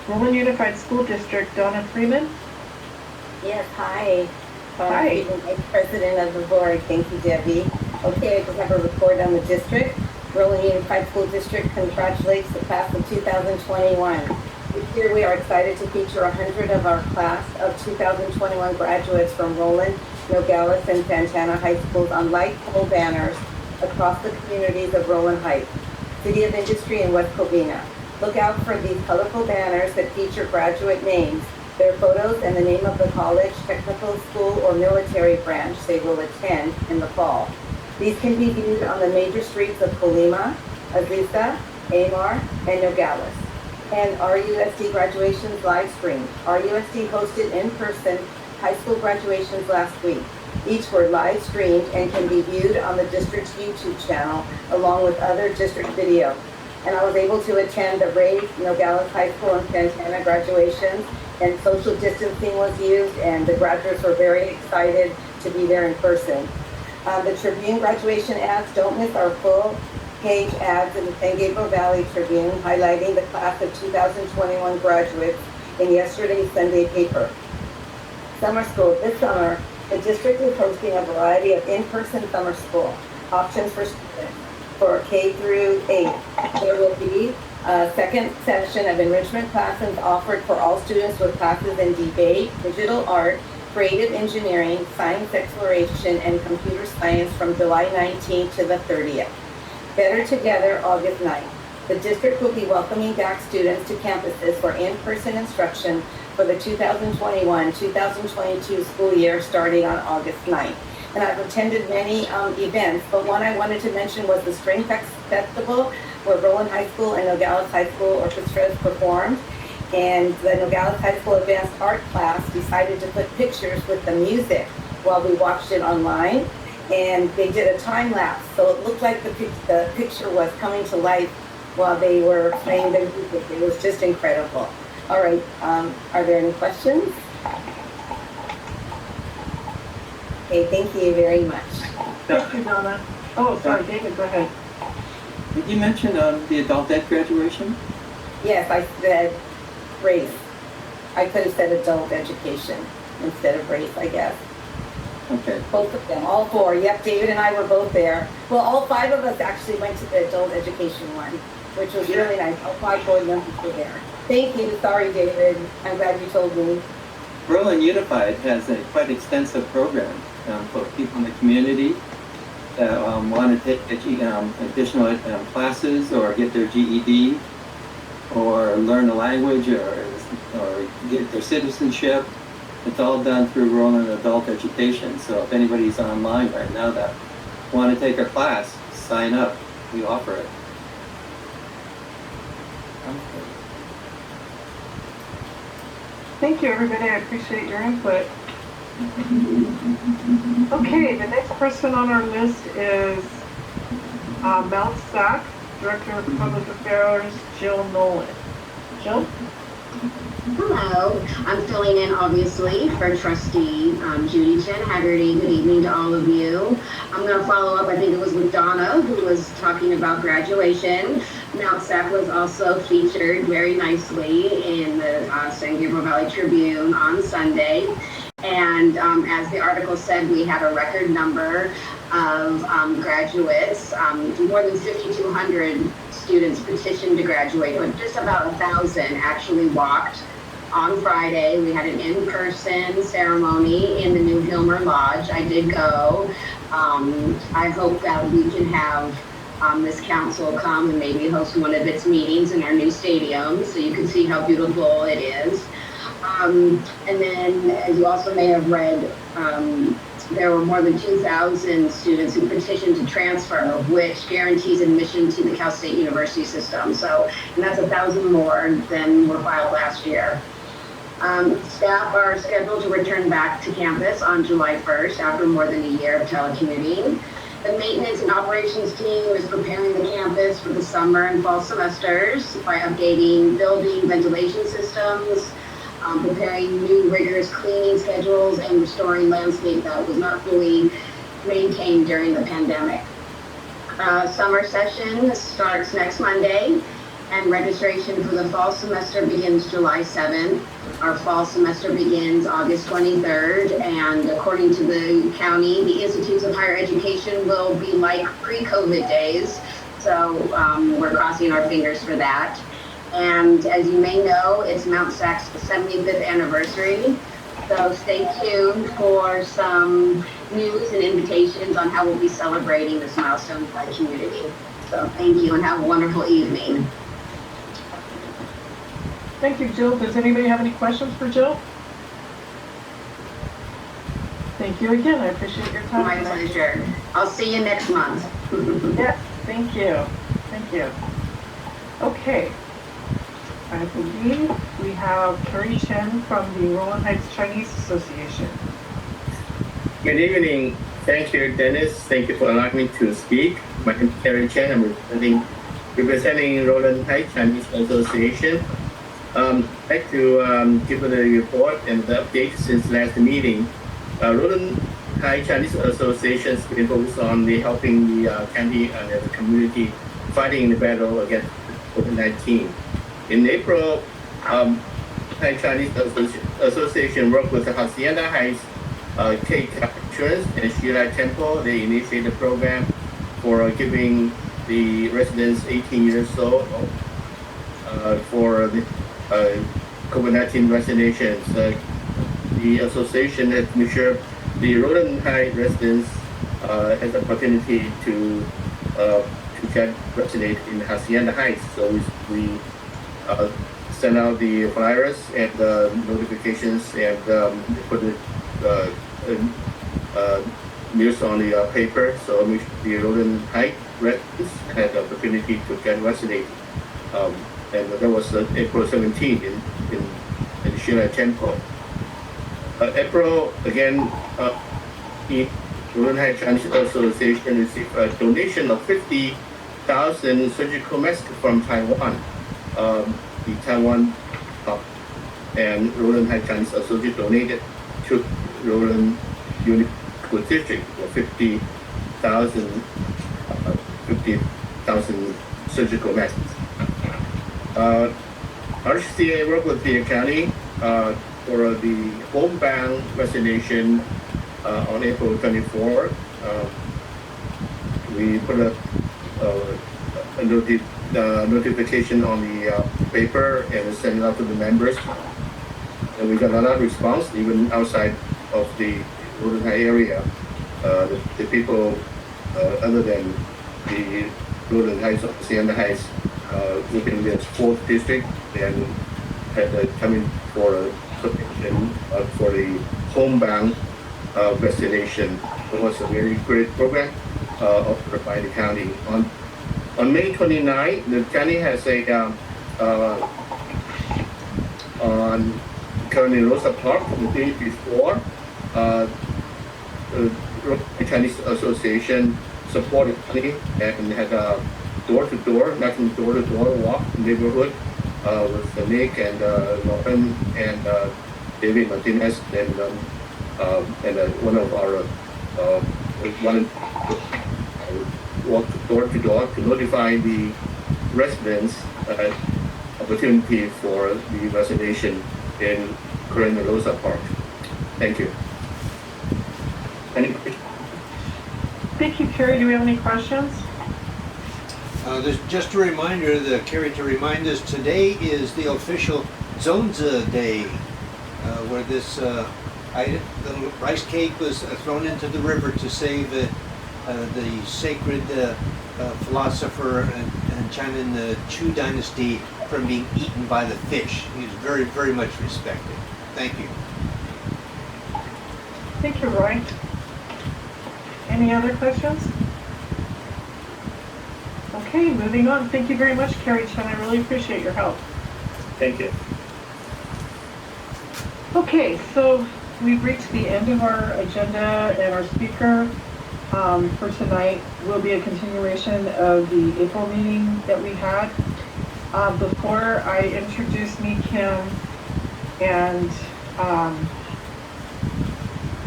S3: Roland Unified School District, Donna Freedman.
S14: Yes, hi.
S3: Hi.
S14: Vice President of the board. Thank you, Debbie. Okay, I just have a report on the district. Roland Unified School District congratulates the class of 2021. This year we are excited to feature 100 of our class of 2021 graduates from Roland, Nogales, and Santana High Schools on light pole banners across the communities of Roland Heights, City of Industry, and West Covina. Look out for these colorful banners that feature graduate names, their photos, and the name of the college, technical school, or military branch they will attend in the fall. These can be viewed on the major streets of Colima, Azusa, Amar, and Nogales. And RUSD graduations live streamed. RUSD hosted in-person high school graduations last week. Each were live streamed and can be viewed on the district's YouTube channel along with other district videos. And I was able to attend the Ray Nogales High School and Santana graduations, and social distancing was used, and the graduates were very excited to be there in person. The Tribune graduation ads, don't miss our full page ads in the San Gabriel Valley Tribune highlighting the class of 2021 graduates in yesterday's Sunday paper. Summer school. This summer, the district is hosting a variety of in-person summer school options for students for K through 8. There will be a second session of enrichment classes offered for all students with classes in debate, digital art, creative engineering, science exploration, and computer science from July 19th to the 30th. Better Together, August 9th. The district will be welcoming back students to campuses for in-person instruction for the 2021-2022 school year starting on August 9th. And I've attended many events, but one I wanted to mention was the Spring Festival, where Roland High School and Nogales High School orchestras performed. And the Nogales High School Advanced Art class decided to put pictures with the music while we watched it online. And they did a time lapse, so it looked like the picture was coming to life while they were playing the music. It was just incredible. All right, are there any questions? Okay, thank you very much.
S3: Thank you, Donna. Oh, sorry, David, go ahead.
S12: Did you mention the adult ed graduation?
S14: Yes, I said race. I could have said adult education instead of race, I guess.
S12: Okay.
S14: Both of them, all four. Yep, David and I were both there. Well, all five of us actually went to the adult education one, which was really nice. All five board members were there. Thank you. Sorry, David. I'm glad you told me.
S12: Berlin Unified has a quite extensive program for people in the community that want to take additional classes or get their GED or learn a language or get their citizenship. It's all done through Roland Adult Education. So if anybody's online right now that want to take a class, sign up. We offer it.
S3: Thank you, everybody. I appreciate your input. Okay, the next person on our list is SAC, Director of Public Affairs, Jill Nolan. Jill?
S15: Hello, I'm filling in obviously for Trustee Judy Chen Haggerty. Good evening to all of you. I'm going to follow up, I think it was with Donna, who was talking about graduation. SAC was also featured very nicely in the San Gabriel Valley Tribune on Sunday. And as the article said, we had a record number of graduates, more than 5,200 students petitioned to graduate, but just about 1,000 actually walked. On Friday, we had an in-person ceremony in the New Hilmer Lodge. I did go. I hope that we can have this council come and maybe host one of its meetings in our new stadium so you can see how beautiful it is. And then, as you also may have read, there were more than 2,000 students who petitioned to transfer, which guarantees admission to the Cal State University system. So, and that's 1,000 more than were filed last year. Staff are scheduled to return back to campus on July 1st after more than a year of telecommuting. The maintenance and operations team is preparing the campus for the summer and fall semesters by updating building ventilation systems, preparing new rigorous cleaning schedules, and restoring landscape that was not fully maintained during the pandemic. Summer session starts next Monday, and registration for the fall semester begins July 7th. Our fall semester begins August 23rd, and according to the county, the Institutes of Higher Education will be like pre-COVID days, so we're crossing our fingers for that. And as you may know, it's SAC's 75th anniversary. So stay tuned for some news and invitations on how we'll be celebrating this milestone for the community. So thank you and have a wonderful evening.
S3: Thank you, Jill. Does anybody have any questions for Jill? Thank you again. I appreciate your time.
S15: My pleasure. I'll see you next month.
S3: Yes, thank you. Thank you. Okay. I believe we have Teri Chen from the Roland Heights Chinese Association.
S16: Good evening. Thank you, Denise. Thank you for allowing me to speak. My name is Teri Chen. I'm representing Roland Heights Chinese Association. I'd like to give the report and the update since last meeting. Roland Heights Chinese Association has been focused on helping the county and the community fighting the battle against COVID-19. In April, Heights Chinese Association worked with the Hacienda Heights K-Cap Insurance and Shilai Temple. They initiated a program for giving the residents 18 years old for the COVID-19 vaccinations. The association has made sure the Roland Heights residents has the opportunity to get vaccinated in Hacienda Heights. So we send out the flyers and notifications and put the news on the paper. So the Roland Heights residents had the opportunity to get vaccinated. And that was April 17th. in Shira Temple. April, again, the Rhode Island Chinese Association received a donation of 50,000 surgical masks from Taiwan. The Taiwan and Rhode Island Chinese Association donated to Rhode Island Unit School District for 50,000 surgical masks. RHCCC worked with the county for the homebound vaccination on April 24. We put a notification on the paper and sent it out to the members. And we got a lot of response, even outside of the Golden High area. The people, other than the Golden Heights or Sienna Heights, within the 4th district, and had coming for submission for the homebound vaccination. It was a very great program offered by the county. On May 29, the county has a on Colonel Rosa Park the day before. The Chinese Association supported county and had a door-to-door, knocking door-to-door walk in the neighborhood with Nick and Lauren and David Martinez and one of our walked door-to-door to notify the residents opportunity for the vaccination in Colonel Rosa Park. Thank you. Any questions?
S3: Thank you, Carrie. Do we have any questions?
S1: There's just a reminder, Carrie, to remind us, today is the official Zongzi Day, where this little rice cake was thrown into the river to save the sacred philosopher and China in the Chu dynasty from being eaten by the fish. He was very, very much respected. Thank you.
S3: Thank you, Roy. Any other questions? Okay, moving on. Thank you very much, Carrie Chen. I really appreciate your help.
S16: Thank you.
S3: Okay, so we've reached the end of our agenda, and our speaker for tonight will be a continuation of the April meeting that we had. Before I introduce Me Kim and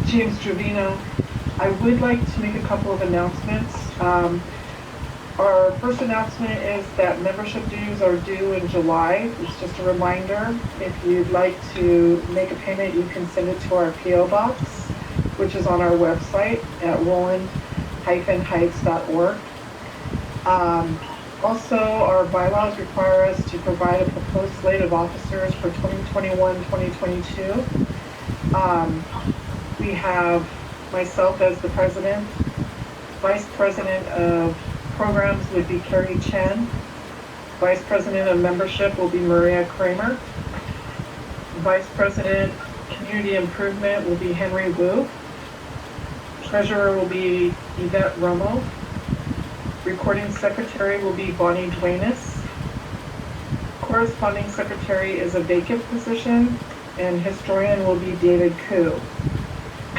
S3: James Trevino, I would like to make a couple of announcements. Our first announcement is that membership dues are due in July. It's just a reminder. If you'd like to make a payment, you can send it to our P.O. Box, which is on our website at roland-heights.org. Also, our bylaws require us to provide a proposed slate of officers for 2021-2022. We have myself as the president. Vice President of Programs would be Carrie Chen. Vice President of Membership will be Maria Kramer. Vice President Community Improvement will be Henry Wu. Treasurer will be Yvette Romo. Recording Secretary will be Bonnie Duenas. Corresponding Secretary is a vacant position, and Historian will be David Koo.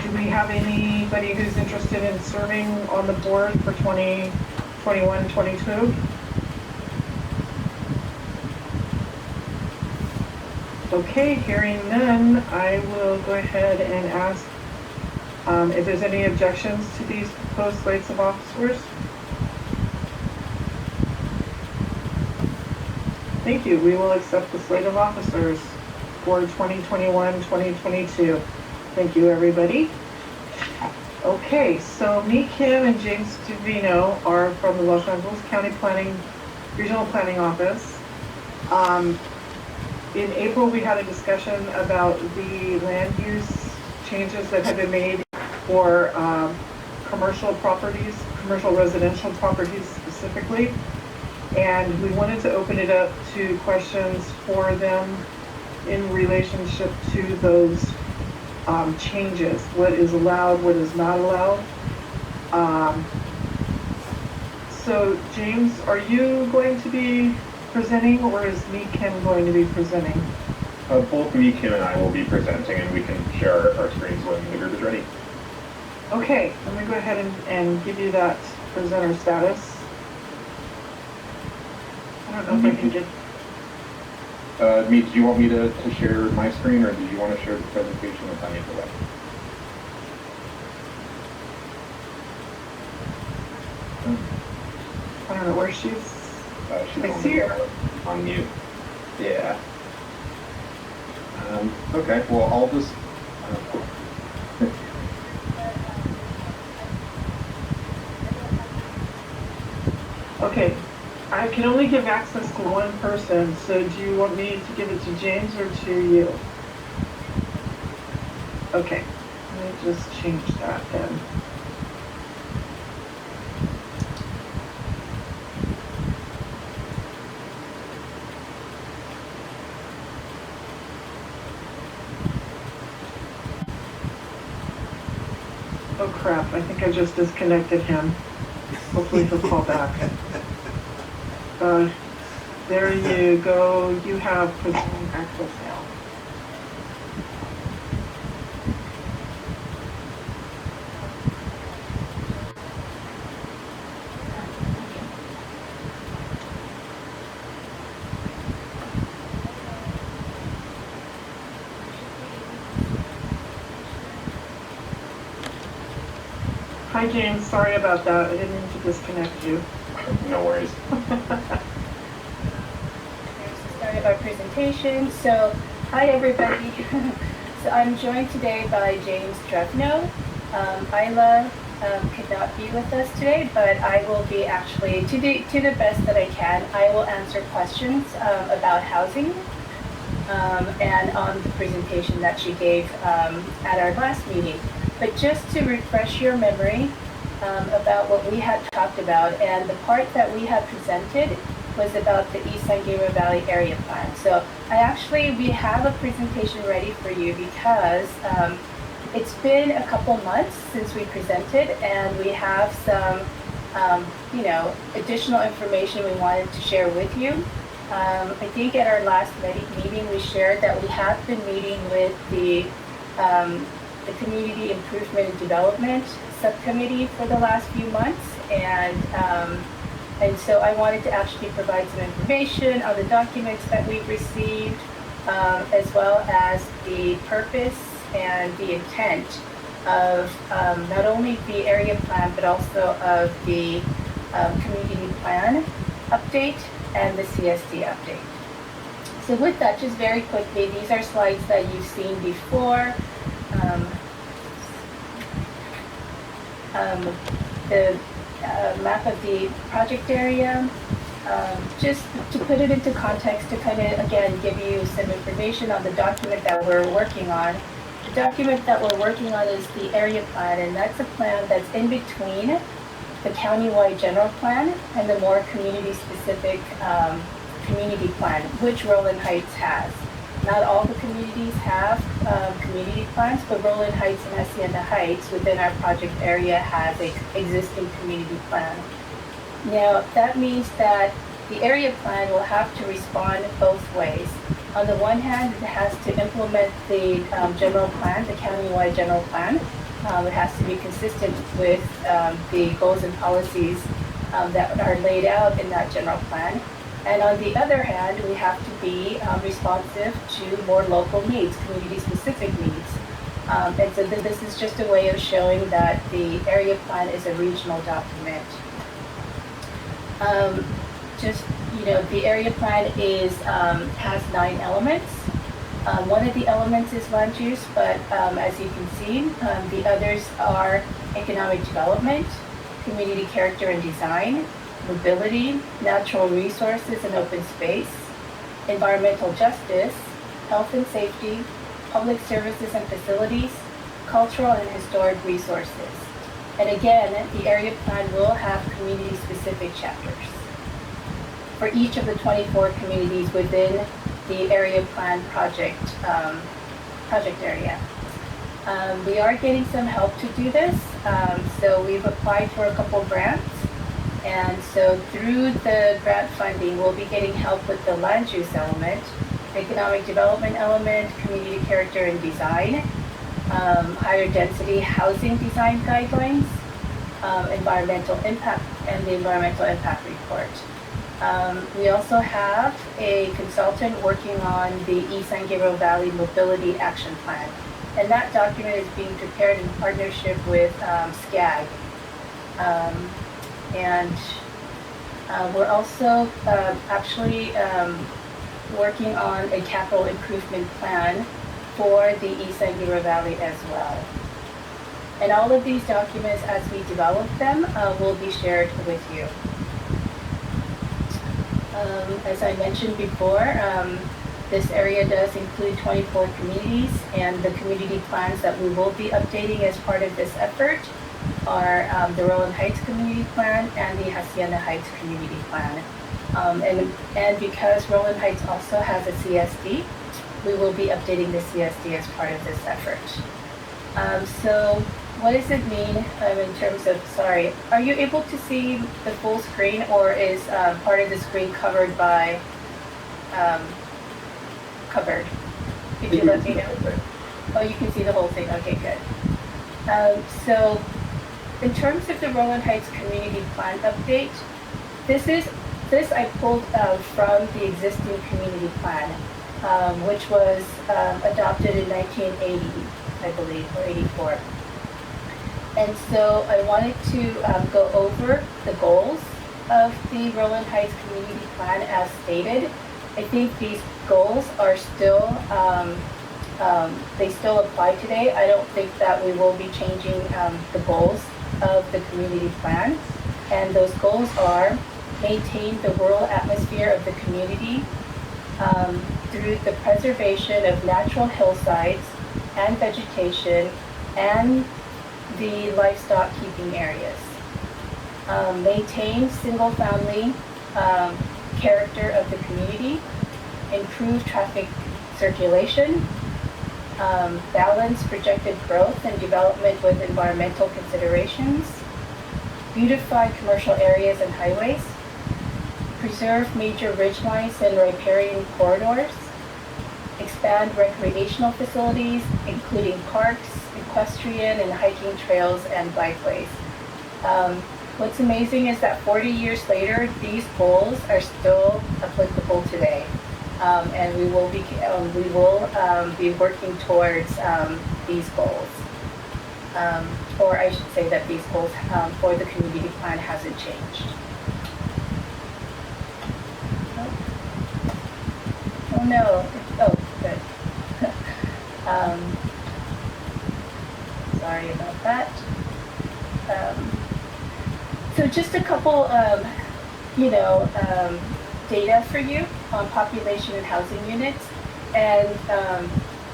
S3: Do we have anybody who's interested in serving on the board for 2021-22? Okay, hearing none, I will go ahead and ask if there's any objections to these proposed slates of officers. Thank you. We will accept the slate of officers for 2021-2022. Thank you, everybody. Okay, so Me Kim and James Trevino are from the Los Angeles County Regional Planning Office. In April, we had a discussion about the land use changes that have been made for commercial properties, commercial residential properties specifically. And we wanted to open it up to questions for them in relationship to those changes, what is allowed, what is not allowed. So James, are you going to be presenting, or is Me Kim going to be presenting?
S17: Both me, Kim, and I will be presenting, and we can share our screens when the group is ready.
S3: Okay, let me go ahead and give you that presenter status. I don't know if I can get...
S17: Me, do you want me to share my screen, or do you want to share the presentation with Tanya Gillette?
S3: I don't know where she's
S17: She's
S3: I see her.
S17: On mute. Yeah. Okay, well, I'll just...
S3: Okay, I can only give access to one person, so do you want me to give it to James or to you? Okay, let me just change that then. Oh crap, I think I just disconnected him. Hopefully he'll call back. There you go, you have presenting access now. Hi James, sorry about that. I didn't mean to disconnect you.
S17: No worries.
S18: Started our presentation. So, hi everybody. So I'm joined today by James Drevno. Isla could not be with us today, but I will be actually, to the best that I can, I will answer questions about housing and on the presentation that she gave at our last meeting. But just to refresh your memory about what we had talked about, and the part that we had presented was about the East San Gabriel Valley Area Plan. So we have a presentation ready for you because it's been a couple months since we presented, and we have some, additional information we wanted to share with you. I think at our last meeting we shared that we have been meeting with the Community Improvement and Development Subcommittee for the last few months, and so I wanted to actually provide some information on the documents that we've received, as well as the purpose and the intent of not only the area plan, but also of the community plan update and the CSD update. So with that, just very quickly, these are slides that you've seen before. The map of the project area, just to put it into context, to kind of, again, give you some information on the document that we're working on. The document that we're working on is the area plan, and that's a plan that's in between the countywide general plan and the more community-specific community plan, which Rowland Heights has. Not all the communities have community plans, but Rowland Heights and Hacienda Heights within our project area has an existing community plan. Now, that means that the area plan will have to respond both ways. On the one hand, it has to implement the general plan, the countywide general plan. It has to be consistent with the goals and policies that are laid out in that general plan. And on the other hand, we have to be responsive to more local needs, community-specific needs. And so this is just a way of showing that the area plan is a regional document. The area plan has 9 elements. One of the elements is land use, but as you can see, the others are economic development, community character and design, mobility, natural resources and open space, environmental justice, health and safety, public services and facilities, cultural and historic resources. And again, the area plan will have community-specific chapters for each of the 24 communities within the area plan project area. We are getting some help to do this. So we've applied for a couple grants. And so through the grant funding, we'll be getting help with the land use element. economic development element, community character and design, higher density housing design guidelines, environmental impact, and the environmental impact report. We also have a consultant working on the East San Gabriel Valley Mobility Action Plan. And that document is being prepared in partnership with SCAG. We're also actually working on a capital improvement plan for the East San Gabriel Valley as well. And all of these documents, as we develop them, will be shared with you. As I mentioned before, this area does include 24 communities, and the community plans that we will be updating as part of this effort are the Rowland Heights Community Plan and the Hacienda Heights Community Plan. And because Rowland Heights also has a CSD, we will be updating the CSD as part of this effort. So what does it mean in terms of, sorry, are you able to see the full screen, or is part of the screen covered by, covered? Could you let me know? Oh, you can see the whole thing, okay, good. So in terms of the Rowland Heights Community Plan update, this I pulled from the existing community plan, which was adopted in 1980, I believe, or 84. And so I wanted to go over the goals of the Rowland Heights Community Plan as stated. I think these goals are still, they still apply today. I don't think that we will be changing the goals of the community plan. And those goals are maintain the rural atmosphere of the community through the preservation of natural hillsides and vegetation and the livestock keeping areas. Maintain single-family character of the community, improve traffic circulation, balance projected growth and development with environmental considerations, beautify commercial areas and highways, preserve major ridgelines and riparian corridors, expand recreational facilities, including parks, equestrian and hiking trails, and bikeways. What's amazing is that 40 years later, these goals are still applicable today. And we will be working towards these goals. Or I should say that these goals for the community plan hasn't changed. Oh no, oh good. Sorry about that. So just a couple of, data for you on population and housing units. And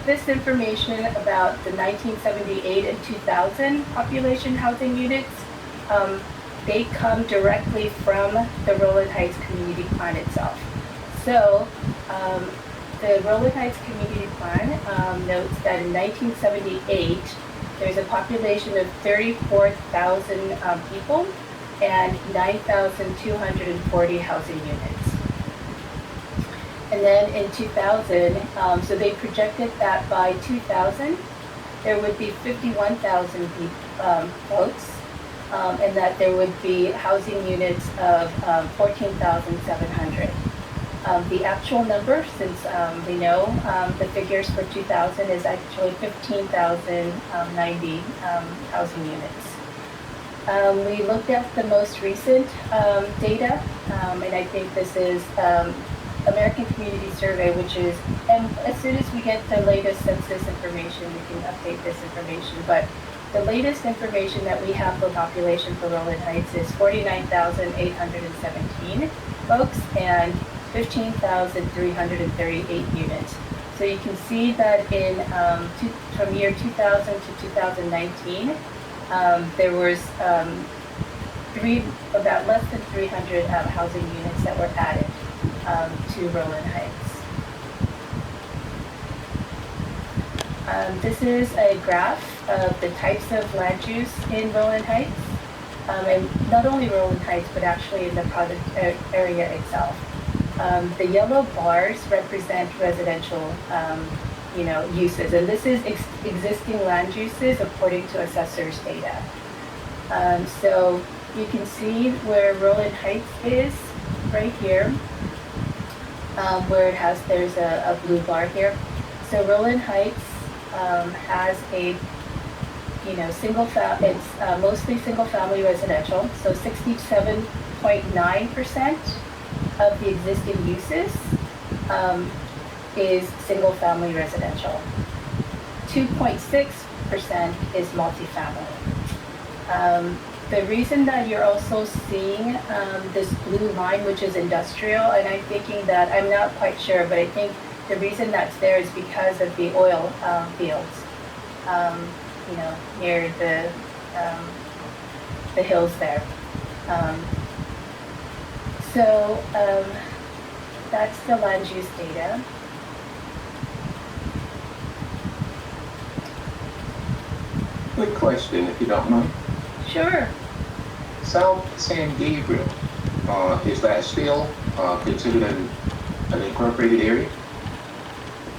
S18: this information about the 1978 and 2000 population housing units, they come directly from the Rowland Heights Community Plan itself. So the Rowland Heights Community Plan notes that in 1978, there's a population of 34,000 people and 9,240 housing units. And then in 2000, so they projected that by 2000, there would be 51,000 folks, and that there would be housing units of 14,700. The actual number, since we know the figures for 2000 is actually 15,090 housing units. We looked at the most recent data, and I think this is American Community Survey, which is, and as soon as we get the latest census information, we can update this information. But the latest information that we have for population for Rowland Heights is 49,817 folks and 15,338 units. So you can see that in from year 2000 to 2019, there was about less than 300 housing units that were added to Rowland Heights. This is a graph of the types of land use in Rowland Heights, and not only Rowland Heights, but actually in the project area itself. The yellow bars represent residential, uses, and this is existing land uses according to assessor's data. So you can see where Roland Heights is right here, where there's a blue bar here. So Roland Heights has a it's mostly single-family residential. So 67.9% of the existing uses is single-family residential. 2.6% is multifamily. The reason that you're also seeing this blue line, which is industrial, and I'm thinking that, I'm not quite sure, but I think the reason that's there is because of the oil fields, near the hills there. So that's the land use data.
S13: Quick question, if you don't mind.
S18: Sure.
S13: South San Gabriel, is that still considered an incorporated area?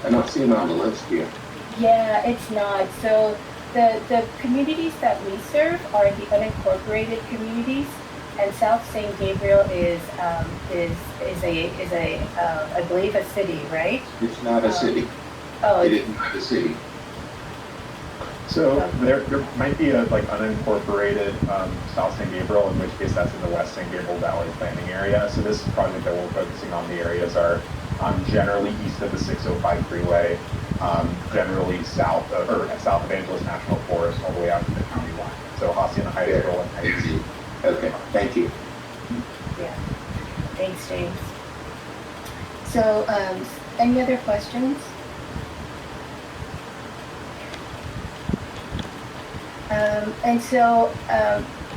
S13: I don't see it on the list here.
S18: Yeah, it's not. So the communities that we serve are the unincorporated communities, and South San Gabriel is I believe a city, right?
S13: It's not a city.
S18: Oh,
S13: it is not a city.
S17: So there might be a unincorporated South San Gabriel, in which case that's in the West San Gabriel Valley planning area. So this project that we're focusing on, the areas are generally east of the 605 freeway, generally south of Evangelos National Forest, all the way out to the county line. So Hacienda Heights, Roland Heights.
S13: Okay, thank you.
S18: Yeah, thanks, James. So any other questions? And so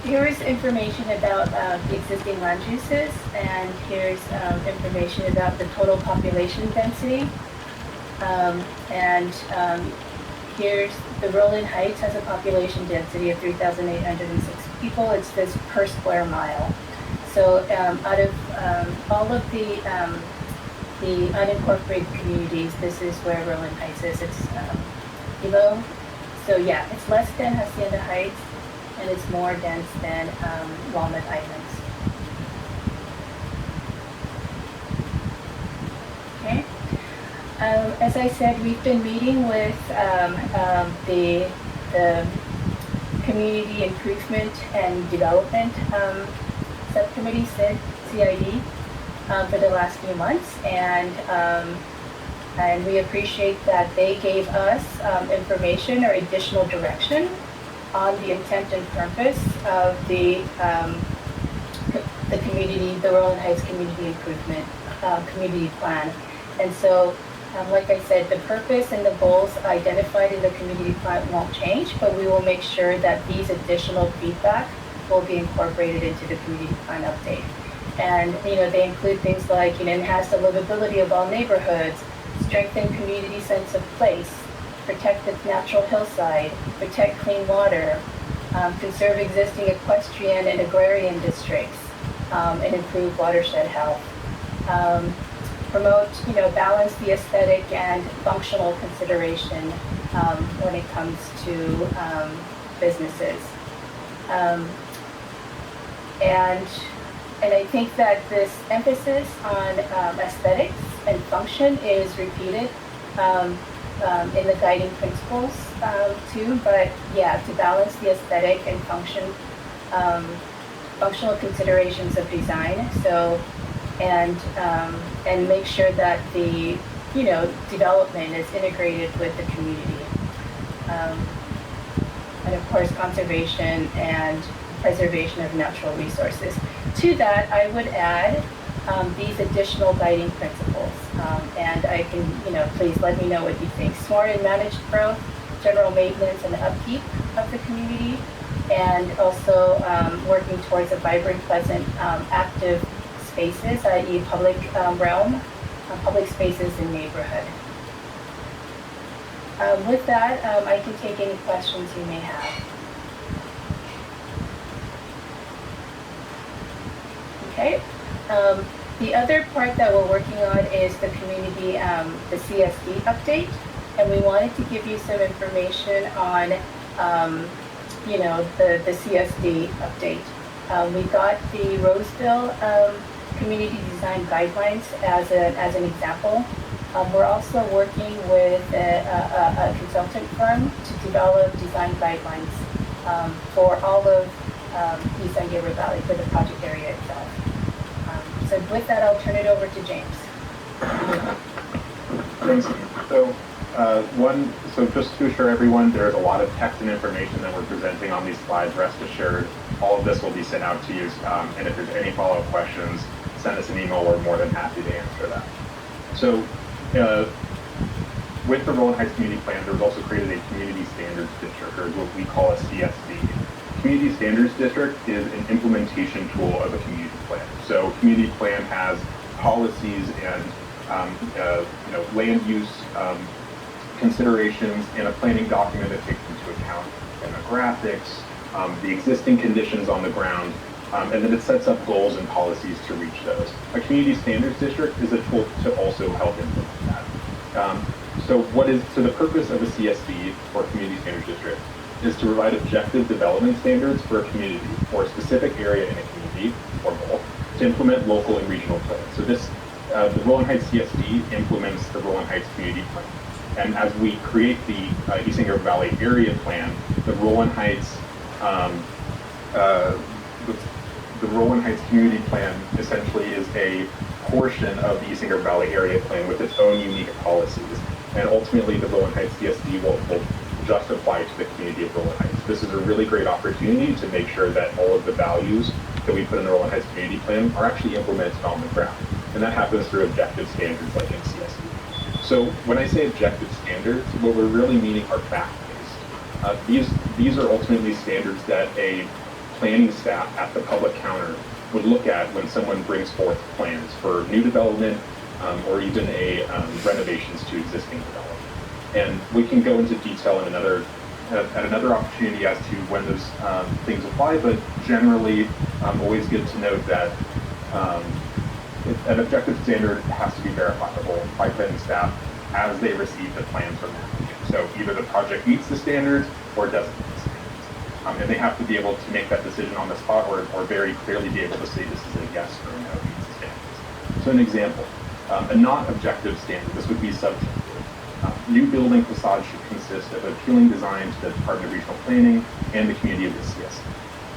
S18: here is information about the existing land uses, and here's information about the total population density. Here's the Roland Heights has a population density of 3,806 people. It's this per square mile. So out of all of the unincorporated communities, this is where Roland Heights is. It's below. So yeah, it's less than Hacienda Heights, and it's more dense than Walnut Islands. Okay. As I said, we've been meeting with the Community Improvement and Development Subcommittee, CID, for the last few months, and we appreciate that they gave us information or additional direction on the intent and purpose of the community, the Roland Heights Community Improvement Community Plan. And so, like I said, the purpose and the goals identified in the community plan won't change, but we will make sure that these additional feedback will be incorporated into the community plan update. And, they include things like, enhance the livability of all neighborhoods, strengthen community sense of place, protect the natural hillside, protect clean water, conserve existing equestrian and agrarian districts, and improve watershed health. Promote, balance the aesthetic and functional consideration when it comes to businesses. And I think that this emphasis on aesthetics and function is repeated in the guiding principles too. But yeah, to balance the aesthetic and functional considerations of design. So, and make sure that the development is integrated with the community. And of course, conservation and preservation of natural resources. To that, I would add these additional guiding principles. And I can, please let me know what you think. Smart and managed growth, general maintenance and upkeep of the community, and also working towards a vibrant, pleasant, active spaces, i.e. public realm, public spaces in neighborhood. With that, I can take any questions you may have. Okay. The other part that we're working on is the community, the CSD update, and we wanted to give you some information on, the CSD update. We got the Roseville Community Design Guidelines as an example. We're also working with a consultant firm to develop design guidelines for all of East San Gabriel Valley for the project area itself. So with that, I'll turn it over to James.
S17: Thanks. So just to assure everyone, there's a lot of text and information that we're presenting on these slides. Rest assured, all of this will be sent out to you. And if there's any follow-up questions, send us an email. We're more than happy to answer that. So with the Rowland Heights Community Plan, there was also created a Community Standards District, or what we call a CSD. Community Standards District is an implementation tool of a community plan. So community plan has policies and land use considerations in a planning document that takes into account demographics, the existing conditions on the ground, and then it sets up goals and policies to reach those. A community standards district is a tool to also help implement that. So the purpose of a CSD, or community standards district, is to provide objective development standards for a community or a specific area in a community, or both, to implement local and regional plans. So the Rowland Heights CSD implements the Rowland Heights Community Plan. And as we create the East San Gabriel Valley Area Plan, the Rowland Heights Community Plan essentially is a portion of the East San Gabriel Valley Area Plan with its own unique policies. And ultimately, the Rowland Heights CSD will just apply to the community of Rowland Heights. This is a really great opportunity to make sure that all of the values that we put in the Rowland Heights Community Plan are actually implemented on the ground. And that happens through objective standards like in CSD. So when I say objective standards, what we're really meaning are fact-based. These are ultimately standards that a planning staff at the public counter would look at when someone brings forth plans for new development or even renovations to existing development. And we can go into detail in at another opportunity as to when those things apply, but generally, always good to note that an objective standard has to be verifiable by planning staff as they receive the plans from the applicant. So either the project meets the standards or doesn't meet the standards. And they have to be able to make that decision on the spot or very clearly be able to say this is a yes or a no meets the standards. So an example, a not objective standard, this would be subjective. New building facade should consist of appealing design to the Department of Regional Planning and the community of the CSD.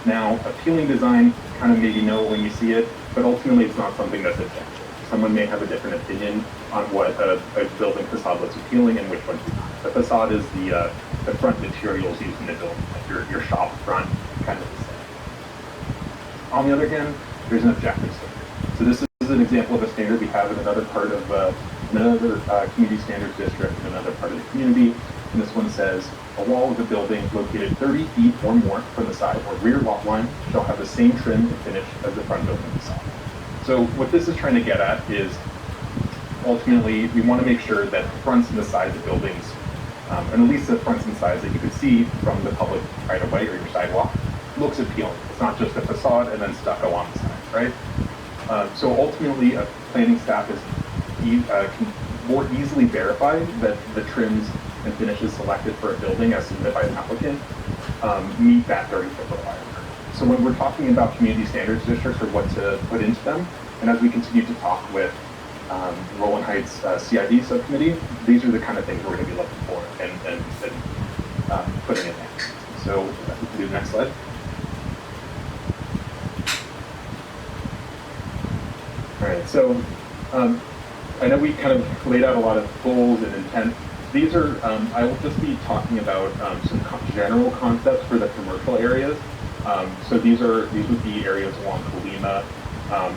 S17: Now, appealing design, kind of maybe know when you see it, but ultimately it's not something that's objective. Someone may have a different opinion on what a building facade looks appealing and which one's not. The facade is the front materials used in the building, like your shop front kind of aesthetic. On the other hand, there's an objective standard. So this is an example of a standard we have in another part of another community standards district in another part of the community. And this one says, a wall of the building located 30 feet or more from the side or rear lot line shall have the same trim and finish as the front building facade. So what this is trying to get at is, ultimately, we want to make sure that the fronts and the sides of buildings, and at least the fronts and sides that you can see from the public right-of-way or your sidewalk, looks appealing. It's not just a facade and then stucco on the sides, right? So ultimately, a planning staff can more easily verify that the trims and finishes selected for a building as submitted by the applicant meet that 30-foot requirement. So when we're talking about community standards districts or what to put into them, and as we continue to talk with Rowland Heights CID subcommittee, these are the kind of things we're going to be looking for and putting in there. So we can do the next slide. All right, so I know we kind of laid out a lot of goals and intent. These are, I will just be talking about some general concepts for the commercial areas. So these would be areas along Colima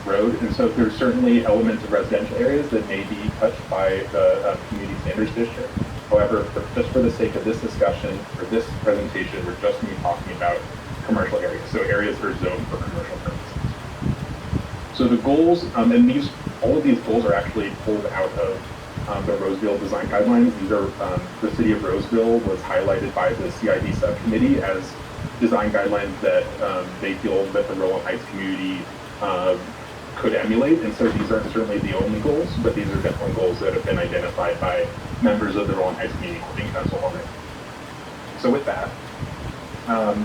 S17: Road, and so there's certainly elements of residential areas that may be touched by the community standards district. However, just for the sake of this discussion or this presentation, we're just going to be talking about commercial areas, so areas that are zoned for commercial purposes. So the goals, and all of these goals are actually pulled out of the Roseville design guidelines. These are, the city of Roseville was highlighted by the CID subcommittee as design guidelines that they feel that the Rowland Heights community could emulate. And so these aren't certainly the only goals, but these are definitely goals that have been identified by members of the Rolling Heights Community Building Council already. So with that,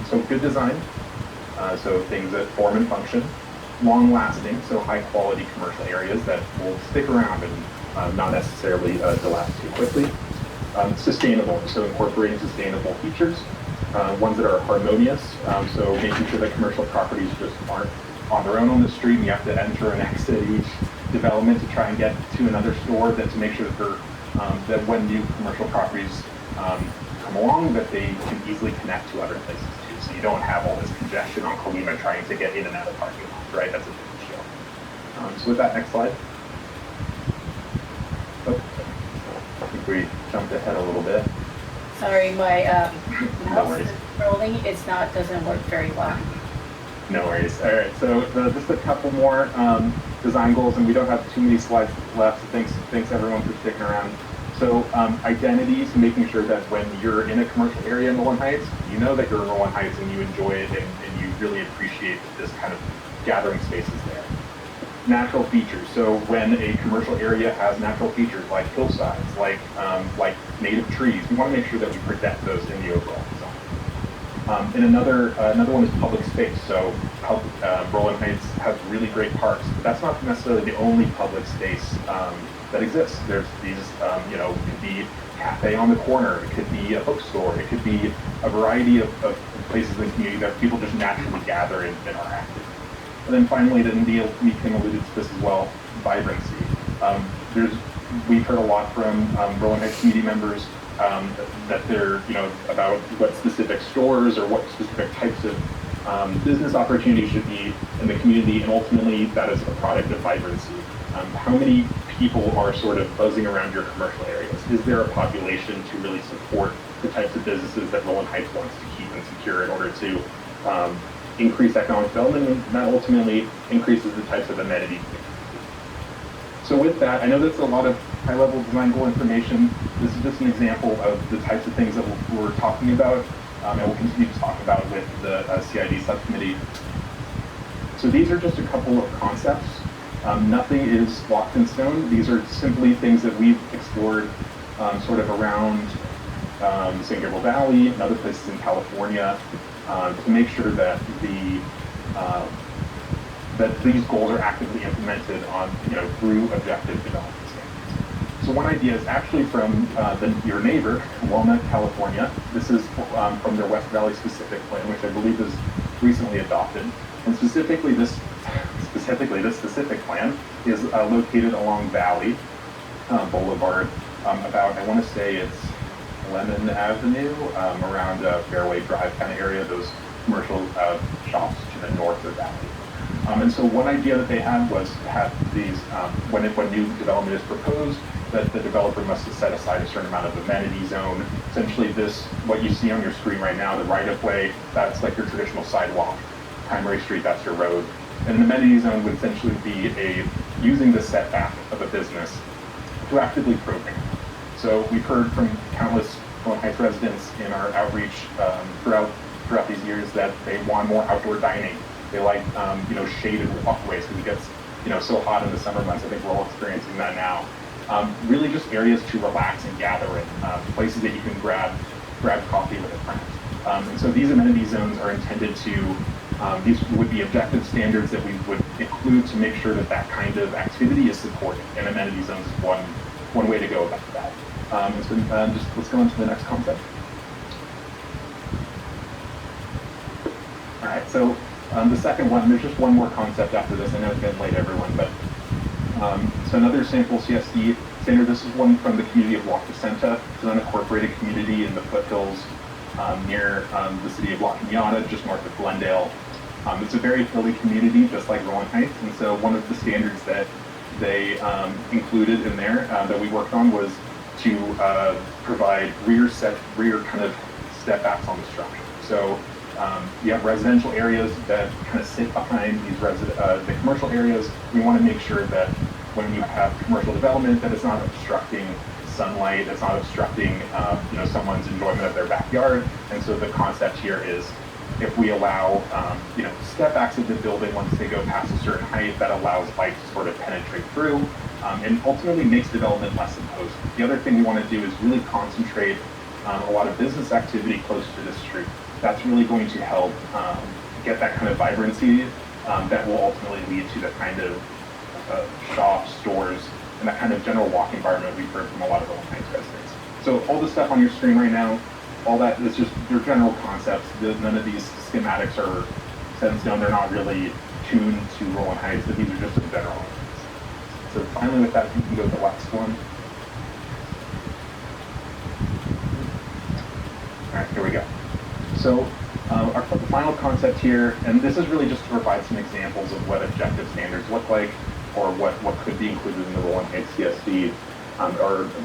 S17: so good design, so things that form and function, long-lasting, so high-quality commercial areas that will stick around and not necessarily dilapidate too quickly. Sustainable, so incorporating sustainable features, ones that are harmonious, so making sure that commercial properties just aren't on their own on the street and you have to enter and exit each development to try and get to another store, that to make sure that they're, that when new commercial properties come along, that they can easily connect to other places too. So you don't have all this congestion on Colima trying to get in and out of parking lots, right? That's a big deal. So with that, next slide. Oh, I think we jumped ahead a little bit.
S18: Sorry, my
S17: No
S18: mouse
S17: worries.
S18: is rolling. It's not, doesn't work very well.
S17: No worries. All right, so just a couple more design goals, and we don't have too many slides left. So thanks everyone for sticking around. So identities, making sure that when you're in a commercial area in Rolling Heights, you know that you're in Rolling Heights and you enjoy it and you really appreciate this kind of gathering spaces there. Natural features. So when a commercial area has natural features like hillsides, like native trees, we want to make sure that we protect those in the overall design. And another one is public space. So Rolling Heights has really great parks, but that's not necessarily the only public space that exists. There's these, it could be a cafe on the corner, it could be a bookstore, it could be a variety of places in the community that people just naturally gather and are active. And then finally, and Meekin alluded to this as well, vibrancy. We've heard a lot from Rolling Heights community members that they're, about what specific stores or what specific types of business opportunities should be in the community, and ultimately that is a product of vibrancy. How many people are sort of buzzing around your commercial areas? Is there a population to really support the types of businesses that Rolling Heights wants to keep and secure in order to increase economic development, and that ultimately increases the types of amenities? So with that, I know that's a lot of high-level design goal information. This is just an example of the types of things that we're talking about, and we'll continue to talk about with the CID subcommittee. So these are just a couple of concepts. Nothing is locked in stone. These are simply things that we've explored sort of around San Gabriel Valley and other places in California to make sure that that these goals are actively implemented on, through objective development standards. So one idea is actually from your neighbor, Walnut, California. This is from their West Valley specific plan, which I believe is recently adopted. And specifically this specific plan is located along Valley Boulevard, about, I want to say it's Lemon Avenue, around Fairway Drive kind of area, those commercial shops to the north of Valley. And so one idea that they had was to have these, when new development is proposed, that the developer must set aside a certain amount of amenity zone. Essentially this, what you see on your screen right now, the right-of-way, that's like your traditional sidewalk. Primary street, that's your road. And an amenity zone would essentially be using the setback of a business to actively program. So we've heard from countless Rolling Heights residents in our outreach throughout these years that they want more outdoor dining. They like, shaded walkways because it gets, so hot in the summer months. I think we're all experiencing that now. Really just areas to relax and gather in, places that you can grab coffee with a friend. And so these amenity zones are intended to, these would be objective standards that we would include to make sure that that kind of activity is supported. And amenity zones is one way to go about that. So let's go on to the next concept. All right, so the second one, there's just one more concept after this. I know it's getting late, everyone, but so another sample CSD standard. This is one from the community of La Crescenta. It's an unincorporated community in the foothills near the city of La Cañada, just north of Glendale. It's a very hilly community, just like Rolling Heights, and so one of the standards that they included in there that we worked on was to provide rear kind of step backs on the structure. So you have residential areas that kind of sit behind these the commercial areas. We want to make sure that when you have commercial development, that it's not obstructing sunlight, it's not obstructing someone's enjoyment of their backyard. And so the concept here is if we allow, step backs of the building once they go past a certain height, that allows light to sort of penetrate through, and ultimately makes development less imposing. The other thing we want to do is really concentrate a lot of business activity close to the street. That's really going to help get that kind of vibrancy that will ultimately lead to the kind of shops, stores, and that kind of general walk environment we've heard from a lot of Rolling Heights residents. So all the stuff on your screen right now, all that is just their general concepts. None of these schematics are set in stone. They're not really tuned to Rolling Heights, but these are just some general ones. So finally with that, you can go to the last one. All right, here we go. So our final concept here, and this is really just to provide some examples of what objective standards look like, or what could be included in the Rolling Heights CSD.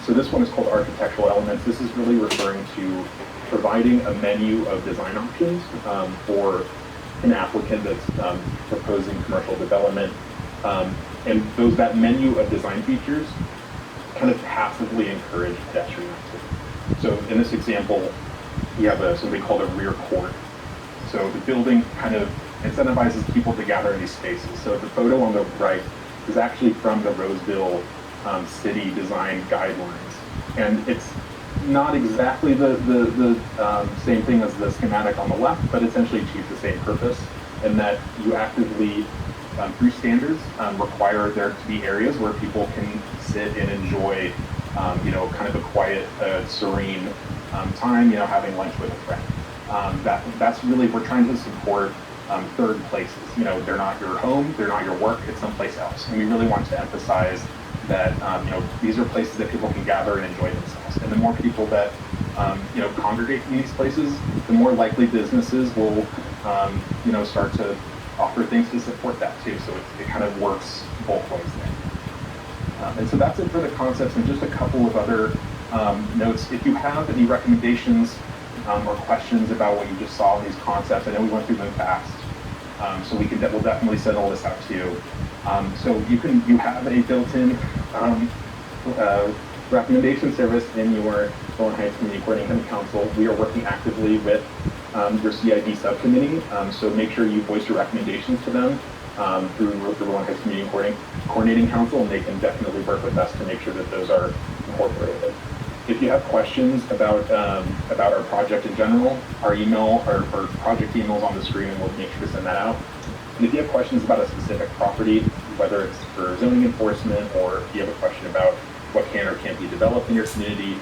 S17: So this one is called architectural elements. This is really referring to providing a menu of design options for an applicant that's proposing commercial development. And that menu of design features kind of passively encourage pedestrian activity. So in this example, we have something called a rear court. So the building kind of incentivizes people to gather in these spaces. So the photo on the right is actually from the Roseville city design guidelines. And it's not exactly the same thing as the schematic on the left, but essentially achieves the same purpose in that you actively, through standards, require there to be areas where people can sit and enjoy, kind of a quiet, serene time, having lunch with a friend. That's really, we're trying to support third places. They're not your home, they're not your work, it's someplace else. And we really want to emphasize that, these are places that people can gather and enjoy themselves. And the more people that, congregate in these places, the more likely businesses will, start to offer things to support that too. So it kind of works both ways there. And so that's it for the concepts, and just a couple of other notes. If you have any recommendations or questions about what you just saw in these concepts, I know we went through them fast, so we'll definitely send all this out to you. So you have a built-in recommendation service in your Rolling Heights Community Coordinating Council. We are working actively with your CID subcommittee, so make sure you voice your recommendations to them through the Rolling Heights Community Coordinating Council, and they can definitely work with us to make sure that those are incorporated. If you have questions about our project in general, our email, our project email is on the screen, and we'll make sure to send that out. And if you have questions about a specific property, whether it's for zoning enforcement, or if you have a question about what can or can't be developed in your community,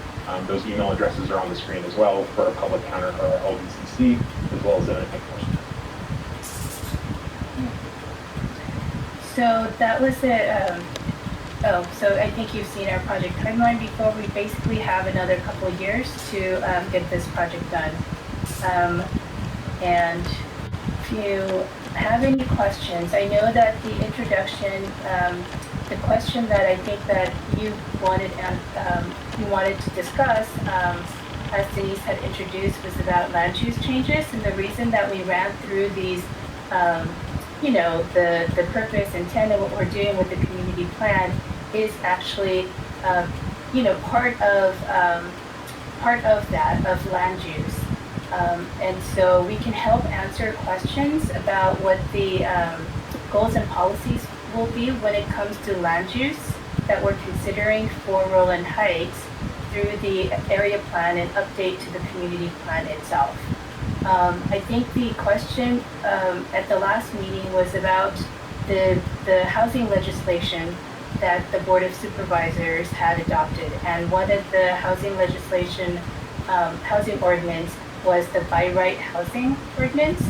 S17: those email addresses are on the screen as well for our public counter or our LDCC, as well as zoning enforcement.
S18: So that was it. So I think you've seen our project timeline before. We basically have another couple of years to get this project done. And if you have any questions, I know that the introduction, the question that I think that you wanted to discuss, as Denise had introduced, was about land use changes. And the reason that we ran through these, the purpose, intent, and what we're doing with the community plan is actually, part of that, of land use. And so we can help answer questions about what the goals and policies will be when it comes to land use that we're considering for Rolling Heights through the area plan and update to the community plan itself. I think the question at the last meeting was about the housing legislation that the Board of Supervisors had adopted. And one of the housing legislation, housing ordinance was the by right housing ordinance,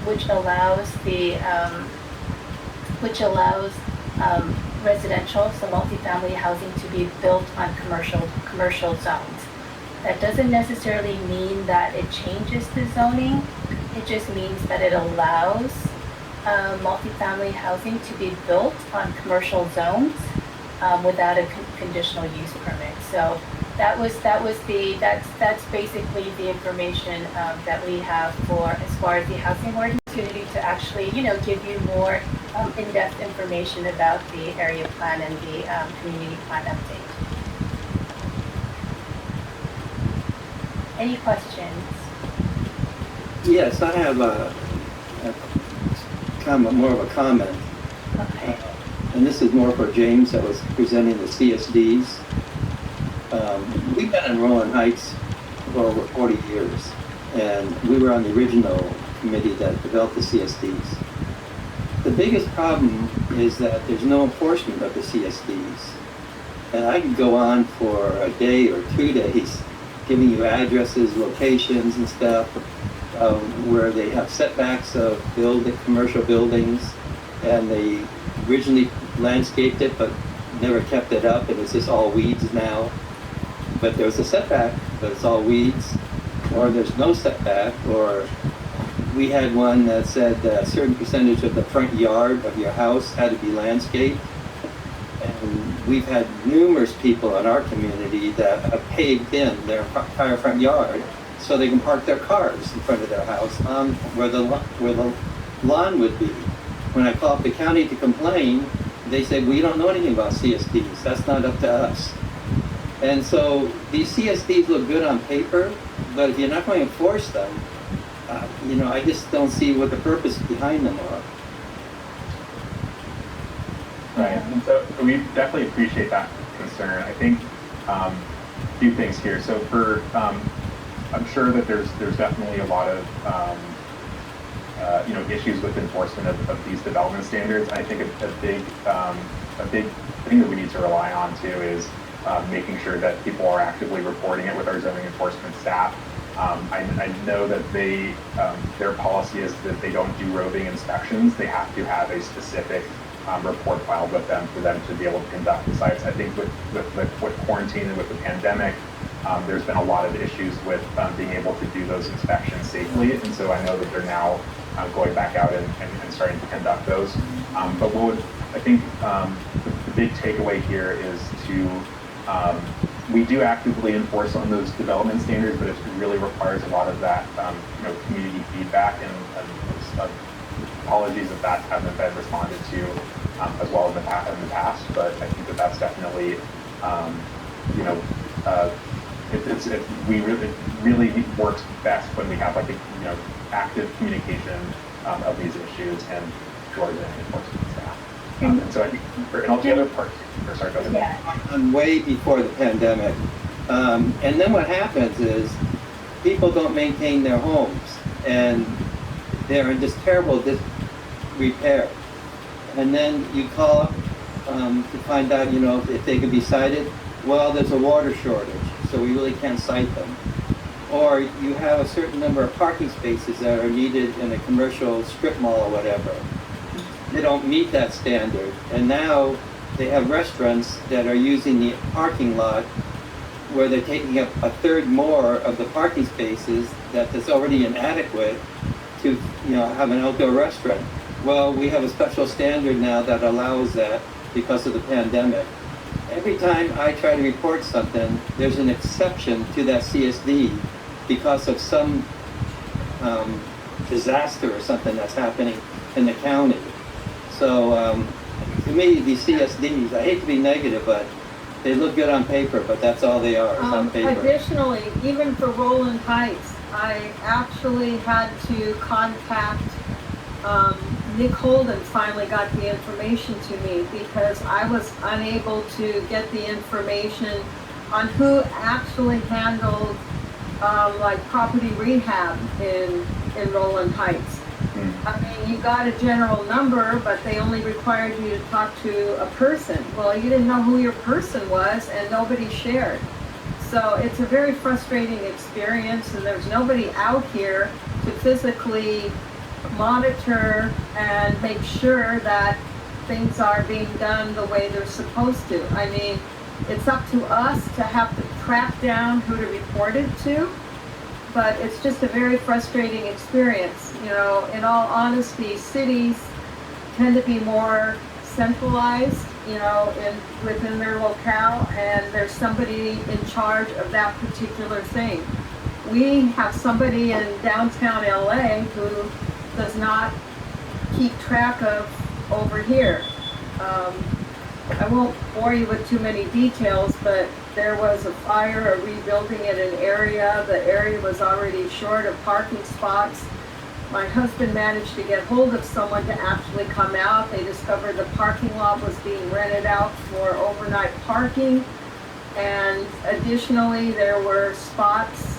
S18: which allows residential, so multifamily housing, to be built on commercial zones. That doesn't necessarily mean that it changes the zoning. It just means that it allows multifamily housing to be built on commercial zones without a conditional use permit. So that's basically the information that we have for as far as the housing ordinance, to actually give you more in-depth information about the area plan and the community plan update. Any questions?
S12: Yes, I have a comment, more of a comment.
S18: Okay.
S12: And this is more for James that was presenting the CSDs. We've been in Rowland Heights for over 40 years, and we were on the original committee that developed the CSDs. The biggest problem is that there's no enforcement of the CSDs. And I could go on for a day or 2 days giving you addresses, locations and stuff, where they have setbacks of commercial buildings, and they originally landscaped it but never kept it up, and it's just all weeds now. But there's a setback, but it's all weeds, or there's no setback, or we had one that said a certain percentage of the front yard of your house had to be landscaped. And we've had numerous people in our community that have paved in their entire front yard so they can park their cars in front of their house on where the lawn would be. When I called the county to complain, they said, we don't know anything about CSDs. That's not up to us. And so these CSDs look good on paper, but if you're not going to enforce them, I just don't see what the purpose behind them are.
S17: Right, and so we definitely appreciate that concern. I think a few things here. So I'm sure that there's definitely a lot of issues with enforcement of these development standards. I think a big thing that we need to rely on too is making sure that people are actively reporting it with our zoning enforcement staff. I know that their policy is that they don't do roving inspections. They have to have a specific report filed with them for them to be able to conduct the sites. I think with quarantine and with the pandemic, there's been a lot of issues with being able to do those inspections safely, and so I know that they're now going back out and starting to conduct those. But I think the big takeaway here is to we do actively enforce on those development standards, but it really requires a lot of that community feedback, and apologies if that hasn't been responded to as well in the past. But I think that's definitely it really works best when we have active communication of these issues and towards the enforcement staff. And so I think for all the other parts, sorry, go ahead.
S12: Yeah. Way before the pandemic. And then what happens is people don't maintain their homes, and they're in this terrible disrepair. And then you call up to find out, if they can be cited. Well, there's a water shortage, so we really can't cite them. Or you have a certain number of parking spaces that are needed in a commercial strip mall or whatever. They don't meet that standard. And now they have restaurants that are using the parking lot where they're taking up a third more of the parking spaces that is already inadequate to have an outdoor restaurant. Well, we have a special standard now that allows that because of the pandemic. Every time I try to report something, there's an exception to that CSD because of some disaster or something that's happening in the county. So to me, these CSDs, I hate to be negative, but they look good on paper, but that's all they are, on paper.
S10: Additionally, even for Rowland Heights, I actually had to contact Nick Holden finally got the information to me because I was unable to get the information on who actually handled property rehab in Rowland Heights. I mean, you got a general number, but they only required you to talk to a person. Well, you didn't know who your person was, and nobody shared. So it's a very frustrating experience, and there's nobody out here to physically monitor and make sure that things are being done the way they're supposed to. I mean, it's up to us to have to track down who to report it to, but it's just a very frustrating experience. In all honesty, cities tend to be more centralized, within their locale, and there's somebody in charge of that particular thing. We have somebody in downtown LA who does not keep track of over here. I won't bore you with too many details, but there was a fire or rebuilding in an area. The area was already short of parking spots. My husband managed to get hold of someone to actually come out. They discovered the parking lot was being rented out for overnight parking. And additionally, there were spots,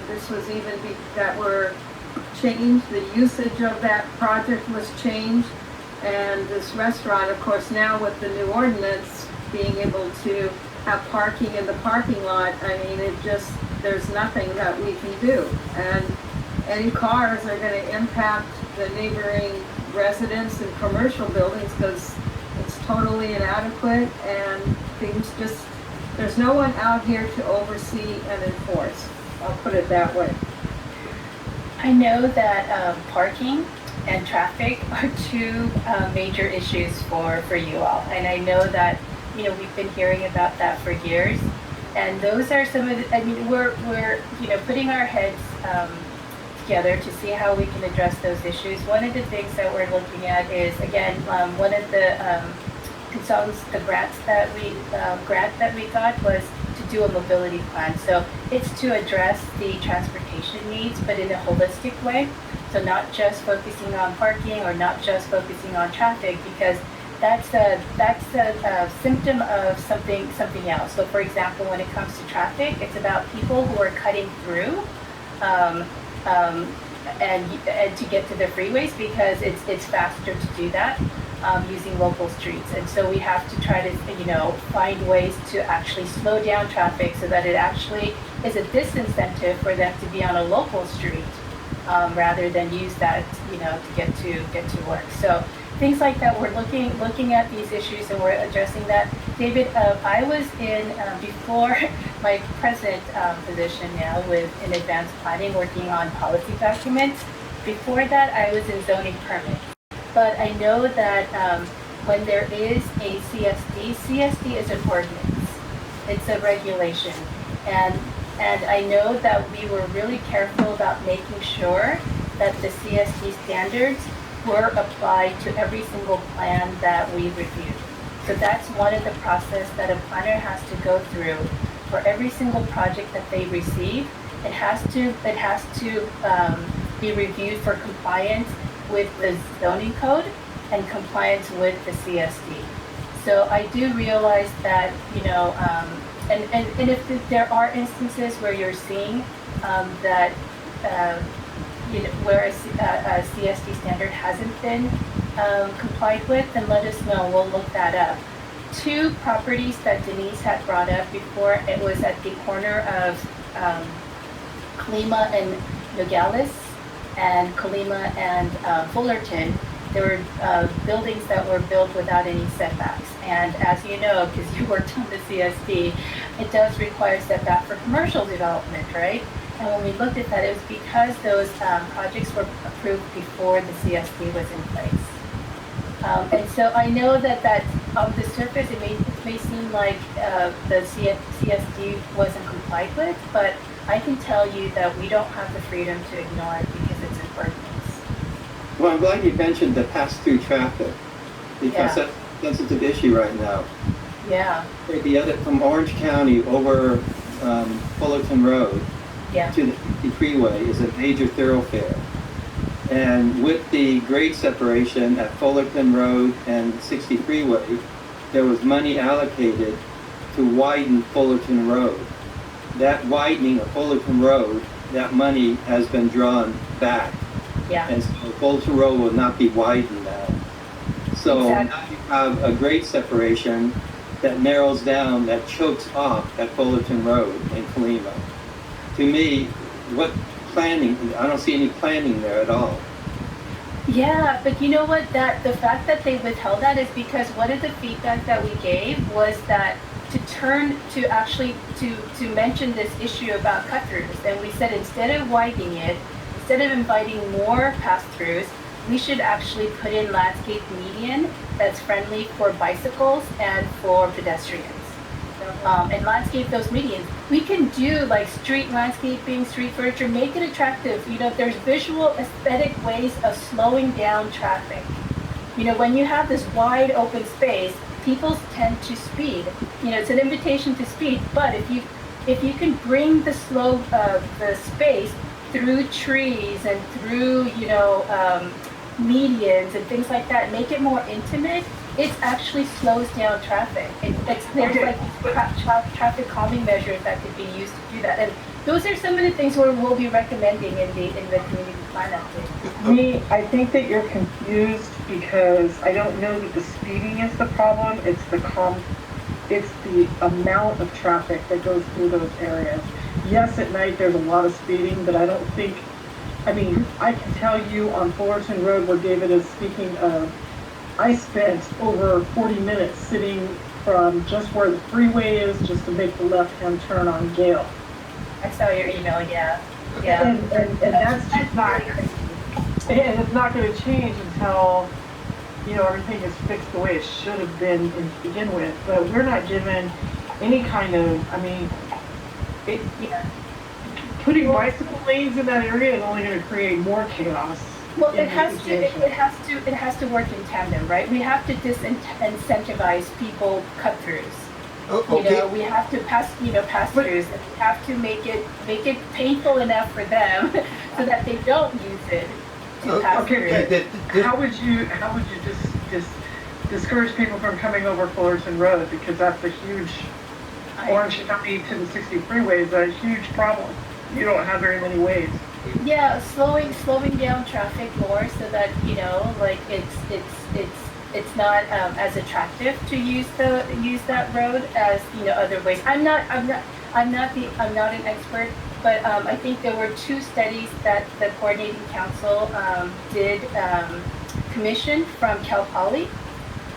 S10: this was even that were changed. The usage of that project was changed. And this restaurant, of course, now with the new ordinance, being able to have parking in the parking lot, I mean, there's nothing that we can do. And any cars are going to impact the neighboring residents and commercial buildings because it's totally inadequate and things there's no one out here to oversee and enforce. I'll put it that way.
S18: I know that parking and traffic are two major issues for you all. And I know that, we've been hearing about that for years. And those are some of we're putting our heads together to see how we can address those issues. One of the things that we're looking at is, again, one of the consultants, the grant that we got was to do a mobility plan. So it's to address the transportation needs, but in a holistic way. So not just focusing on parking or not just focusing on traffic, because that's a symptom of something else. So for example, when it comes to traffic, it's about people who are cutting through and to get to the freeways because it's faster to do that using local streets. And so we have to try to find ways to actually slow down traffic so that it actually is a disincentive for them to be on a local street rather than use that to get to work. So things like that, we're looking at these issues and we're addressing that. David, I was in, before my present position now in advanced planning, working on policy documents. Before that, I was in zoning permits. But I know that when there is a CSD is an ordinance. It's a regulation. And I know that we were really careful about making sure that the CSD standards were applied to every single plan that we reviewed. So that's one of the process that a planner has to go through for every single project that they receive. It has to be reviewed for compliance with the zoning code and compliance with the CSD. So I do realize that and if there are instances where you're seeing that where a CSD standard hasn't been complied with, then let us know. We'll look that up. Two properties that Denise had brought up before, it was at the corner of Kalima and Nogales and Kalima and Fullerton. There were buildings that were built without any setbacks. And as you know, because you worked on the CSD, it does require setback for commercial development, right? And when we looked at that, it was because those projects were approved before the CSD was in place. And so I know that on the surface, it may seem like the CSD wasn't complied with, but I can tell you that we don't have the freedom to ignore it because it's an ordinance.
S12: Well, I'm glad you mentioned the pass-through traffic because that's a sensitive issue right now.
S18: Yeah.
S12: The other from Orange County over Fullerton Road to the 50 freeway is a major thoroughfare. And with the grade separation at Fullerton Road and 60 freeway, there was money allocated to widen Fullerton Road. That widening of Fullerton Road, that money has been drawn back.
S18: Yeah.
S12: And so Fullerton Road will not be widened now. So now you have a grade separation that narrows down, that chokes off at Fullerton Road in Kalima. To me, what planning? I don't see any planning there at all.
S18: Yeah, but you know what? The fact that they withheld that is because one of the feedback that we gave was that to mention this issue about cut-throughs, and we said instead of widening it, instead of inviting more pass-throughs, we should actually put in landscape median that's friendly for bicycles and for pedestrians. And landscape those medians. We can do like street landscaping, street furniture, make it attractive. There's visual aesthetic ways of slowing down traffic. When you have this wide open space, people tend to speed. You know, it's an invitation to speed, but if you can bring the space through trees and through, you know, medians and things like that, make it more intimate, it actually slows down traffic. There's like traffic calming measures that could be used to do that. And those are some of the things we'll be recommending in the community plan update.
S3: Me, I think that you're confused because I don't know that the speeding is the problem. It's the amount of traffic that goes through those areas. Yes, at night there's a lot of speeding, but I don't think, I mean, I can tell you on Fullerton Road where David is speaking of, I spent over 40 minutes sitting from just where the freeway is just to make the left-hand turn on Gale.
S18: I saw your email, yeah.
S3: And that's just not, and it's not going to change until, you know, everything is fixed the way it should have been to begin with. But we're not given any kind of, I mean, putting bicycle lanes in that area is only going to create more chaos.
S18: Well, it has to work in tandem, right? We have to disincentivize people cut-throughs.
S1: Oh, okay.
S18: You know, we have to pass-throughs, and we have to make it painful enough for them so that they don't use it to pass through.
S3: Okay, how would you just discourage people from coming over Fullerton Road, because that's a huge, Orange County to the 60 freeway is a huge problem. You don't have very many ways.
S18: Yeah, slowing down traffic more so that, you know, like it's not as attractive to use that road as, you know, other ways. I'm not an expert, but I think there were 2 studies that the coordinating council did commission from Cal Poly,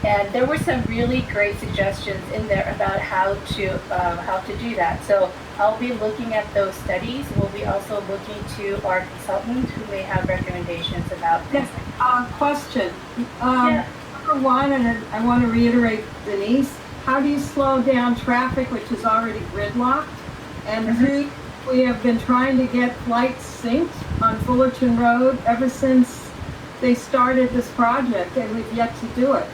S18: and there were some really great suggestions in there about how to do that. So I'll be looking at those studies. We'll be also looking to our consultant who may have recommendations about this.
S10: Question. Number one, and I want to reiterate, Denise, how do you slow down traffic which is already gridlocked? And 2, we have been trying to get lights synced on Fullerton Road ever since they started this project, and we've yet to do it.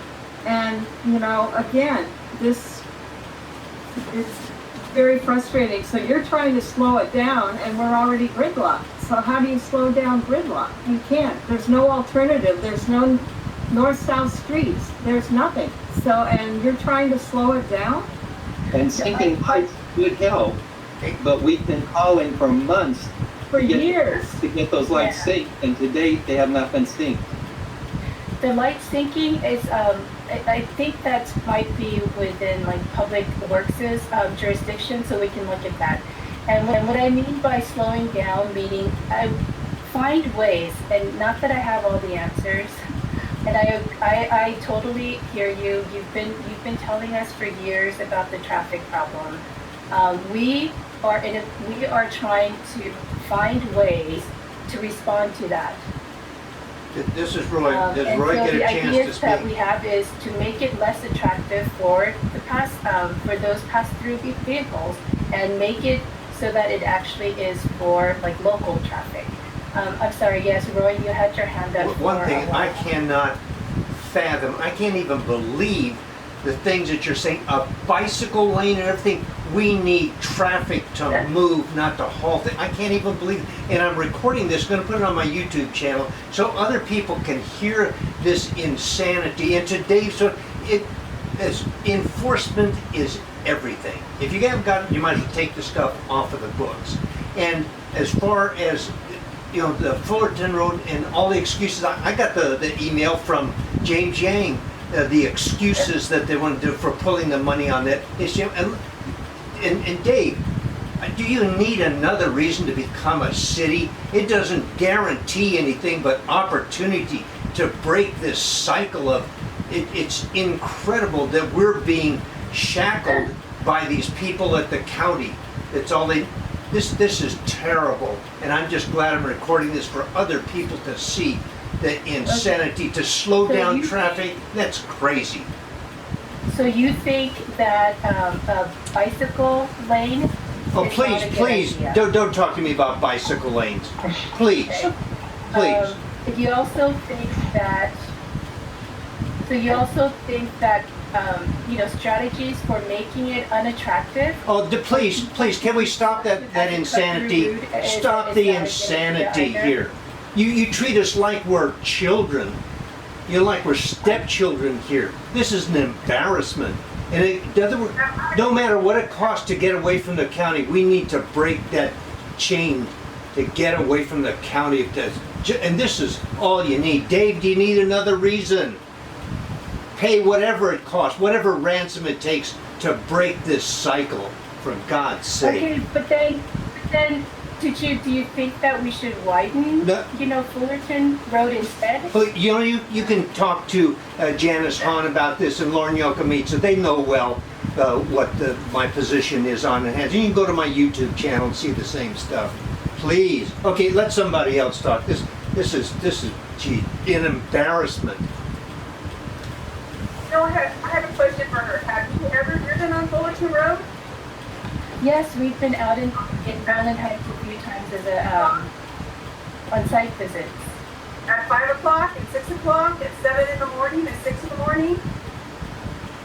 S10: And, you know, again, this is very frustrating. So you're trying to slow it down, and we're already gridlocked. So how do you slow down gridlock? You can't. There's no alternative. There's no north-south streets. There's nothing. So, and you're trying to slow it down?
S12: And sinking pipes would help, but we've been calling for months.
S10: For years.
S12: To get those lights synced, and to date, they have not been synced.
S18: The light syncing is, I think that might be within like Public Works' jurisdiction, so we can look at that. And what I mean by slowing down, meaning I find ways, and not that I have all the answers, and I totally hear you. You've been telling us for years about the traffic problem. We are trying to find ways to respond to that.
S1: This is Roy. Does Roy get a chance to speak?
S18: The ideas that we have is to make it less attractive for those pass-through vehicles, and make it so that it actually is for like local traffic. I'm sorry. Yes, Roy, you had your hand up.
S1: One thing I cannot fathom. I can't even believe the things that you're saying. A bicycle lane and everything. We need traffic to move, not to halt it. I can't even believe it. And I'm recording this, going to put it on my YouTube channel so other people can hear this insanity. And today, enforcement is everything. If you haven't got it, you might as well take the stuff off of the books. And as far as, you know, the Fullerton Road and all the excuses, I got the email from James Yang, the excuses that they want to do for pulling the money on that issue. And Dave, do you need another reason to become a city? It doesn't guarantee anything but opportunity to break this cycle of, it's incredible that we're being shackled by these people at the county. It's all this is terrible. And I'm just glad I'm recording this for other people to see the insanity, to slow down traffic. That's crazy.
S18: So you think that a bicycle lane?
S1: Oh, please, don't talk to me about bicycle lanes. Please.
S18: You also think that So you also think that, strategies for making it unattractive?
S1: Oh, please, can we stop that insanity? Stop the insanity here. You treat us like we're children. You're like we're stepchildren here. This is an embarrassment. And it doesn't work. No matter what it costs to get away from the county, we need to break that chain to get away from the county. And this is all you need. Dave, do you need another reason? Pay whatever it costs, whatever ransom it takes to break this cycle, for God's sake.
S18: Okay, but then, do you think that we should widen, Fullerton Road instead?
S1: But you can talk to Janice Hahn about this and Lauren Yokomitsa. They know well what my position is on it. You can go to my YouTube channel and see the same stuff. Please. Okay, let somebody else talk. This is gee, an embarrassment.
S2: I have a question for her. Have you ever driven on Fullerton Road?
S18: Yes, we've been out in Garland Heights a few times as on-site visits.
S2: At 5 o'clock, at 6 o'clock, at 7 in the morning, at 6 in the morning?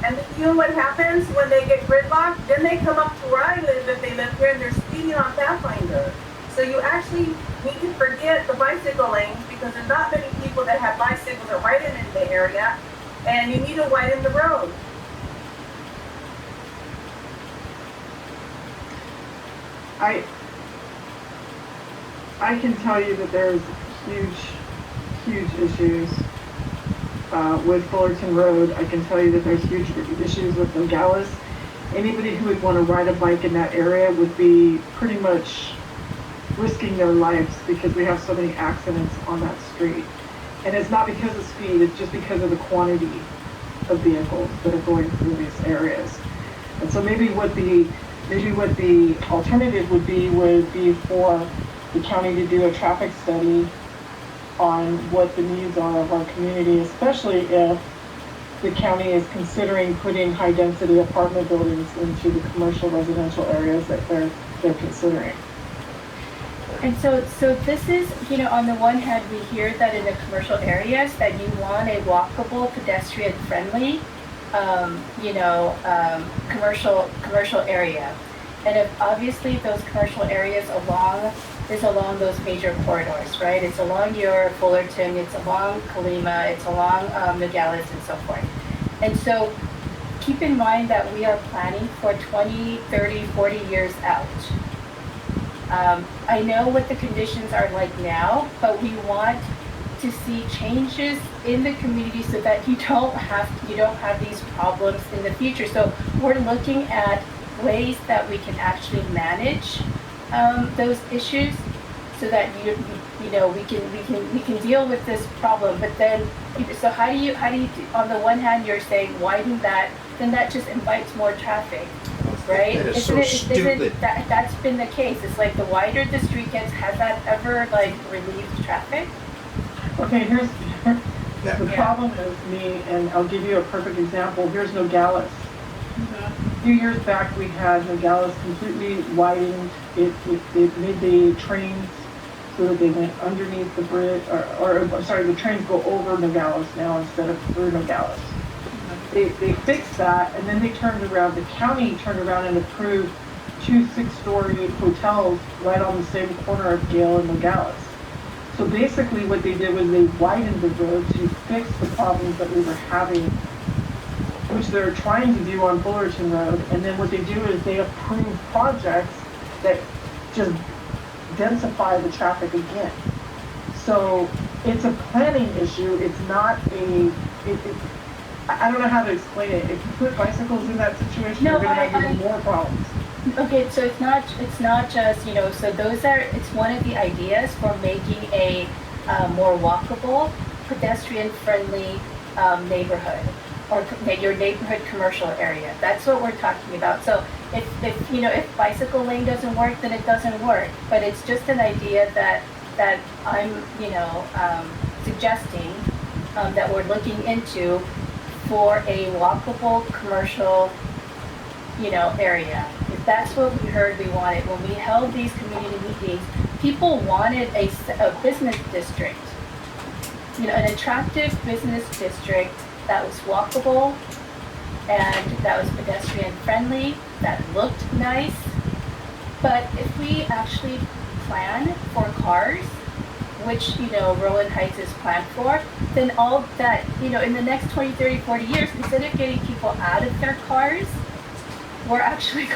S2: And you know what happens when they get gridlocked? Then they come up to where I live, if they live here, and they're speeding on Pathfinder. So you actually need to forget the bicycle lanes, because there's not many people that have bicycles that ride in the area, and you need to widen the road.
S3: I can tell you that there's huge issues with Fullerton Road. I can tell you that there's huge issues with Nogales. Anybody who would want to ride a bike in that area would be pretty much risking their lives, because we have so many accidents on that street. And it's not because of speed, it's just because of the quantity of vehicles that are going through these areas. And so maybe what the alternative would be for the county to do a traffic study on what the needs are of our community, especially if the county is considering putting high-density apartment buildings into the commercial residential areas that they're considering.
S18: And so this is, on the one hand, we hear that in the commercial areas that you want a walkable, pedestrian-friendly, commercial area. And if obviously those commercial areas is along those major corridors, right? It's along your Fullerton, it's along Colima, it's along Nogales and so forth. And so keep in mind that we are planning for 20, 30, 40 years out. I know what the conditions are like now, but we want to see changes in the community so that you don't have these problems in the future. So we're looking at ways that we can actually manage those issues, so that we can deal with this problem. But then, so how do you on the one hand you're saying widen that, then that just invites more traffic, right?
S1: That is so stupid.
S18: That's been the case. It's like the wider the street gets, has that ever relieved traffic?
S3: Okay, here's the problem is me, and I'll give you a perfect example. Here's Nogales. A few years back, we had Nogales completely widened. It made the trains so that they went underneath the bridge, the trains go over Nogales now instead of through Nogales. They fixed that, and then they turned around. The county turned around and approved 2 6-story hotels right on the same corner of Gale and Nogales. So basically, what they did was they widened the road to fix the problems that we were having, which they're trying to do on Fullerton Road. And then what they do is they approve projects that just densify the traffic again. So it's a planning issue. It's not I don't know how to explain it. If you put bicycles in that situation, you're going to have even more problems.
S18: Okay, so it's not just, so it's one of the ideas for making a more walkable, pedestrian-friendly neighborhood, or your neighborhood commercial area. That's what we're talking about. So if bicycle lane doesn't work, then it doesn't work. But it's just an idea that I'm, suggesting that we're looking into for a walkable commercial, area. If that's what we heard we wanted, when we held these community meetings, people wanted a business district, an attractive business district that was walkable, and that was pedestrian friendly, that looked nice. But if we actually plan for cars, which, Rowland Heights is planned for, then all that, in the next 20, 30, 40 years, instead of getting people out of their cars, we're actually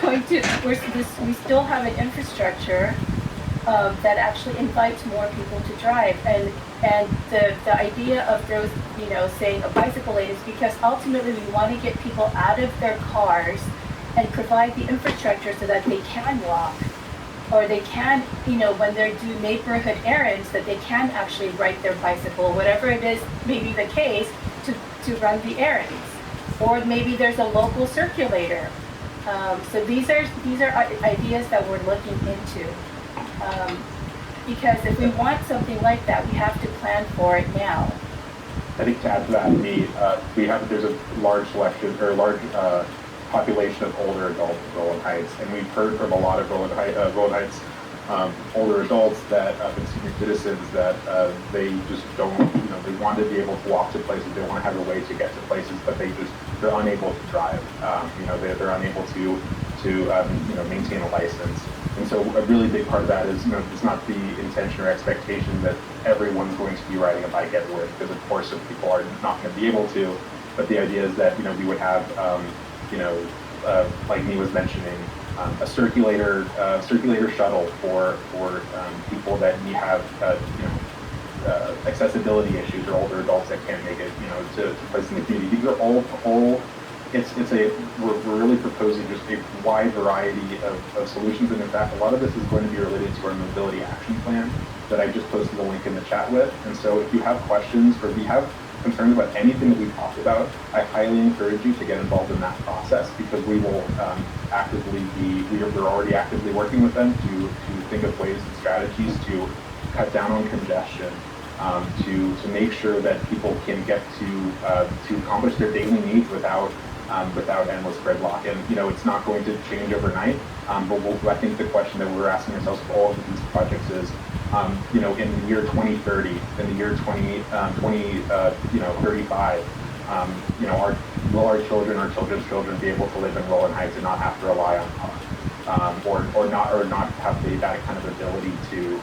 S18: we still have an infrastructure that actually invites more people to drive. And the idea of those, saying a bicycle lane is because ultimately we want to get people out of their cars and provide the infrastructure so that they can walk, or they can, when they do neighborhood errands, that they can actually ride their bicycle, whatever it is may be the case, to run the errands. Or maybe there's a local circulator. So these are ideas that we're looking into. Because if we want something like that, we have to plan for it now.
S17: I think to add to that, there's a large selection, or large population of older adults in Rowland Heights, and we've heard from a lot of Rowland Heights older adults that and senior citizens that they just don't, they want to be able to walk to places, they want to have a way to get to places, but they're unable to drive. They're unable to maintain a license. And so a really big part of that is, it's not the intention or expectation that everyone's going to be riding a bike everywhere, because of course some people are not going to be able to, but the idea is that, we would have, like me was mentioning, a circulator shuttle for people that have, accessibility issues, or older adults that can't make it, to places in the community. These are all we're really proposing just a wide variety of solutions, and in fact, a lot of this is going to be related to our mobility action plan that I just posted a link in the chat with. And so if you have questions, or if you have concerns about anything that we've talked about, I highly encourage you to get involved in that process, because we will we're already actively working with them to think of ways and strategies to cut down on congestion, to make sure that people can get to accomplish their daily needs without endless gridlock. And it's not going to change overnight, but I think the question that we're asking ourselves for all of these projects is, in the year 2030, in the year 2035, will our children's children be able to live in Rowland Heights and not have to rely on cars, or not have that kind of ability to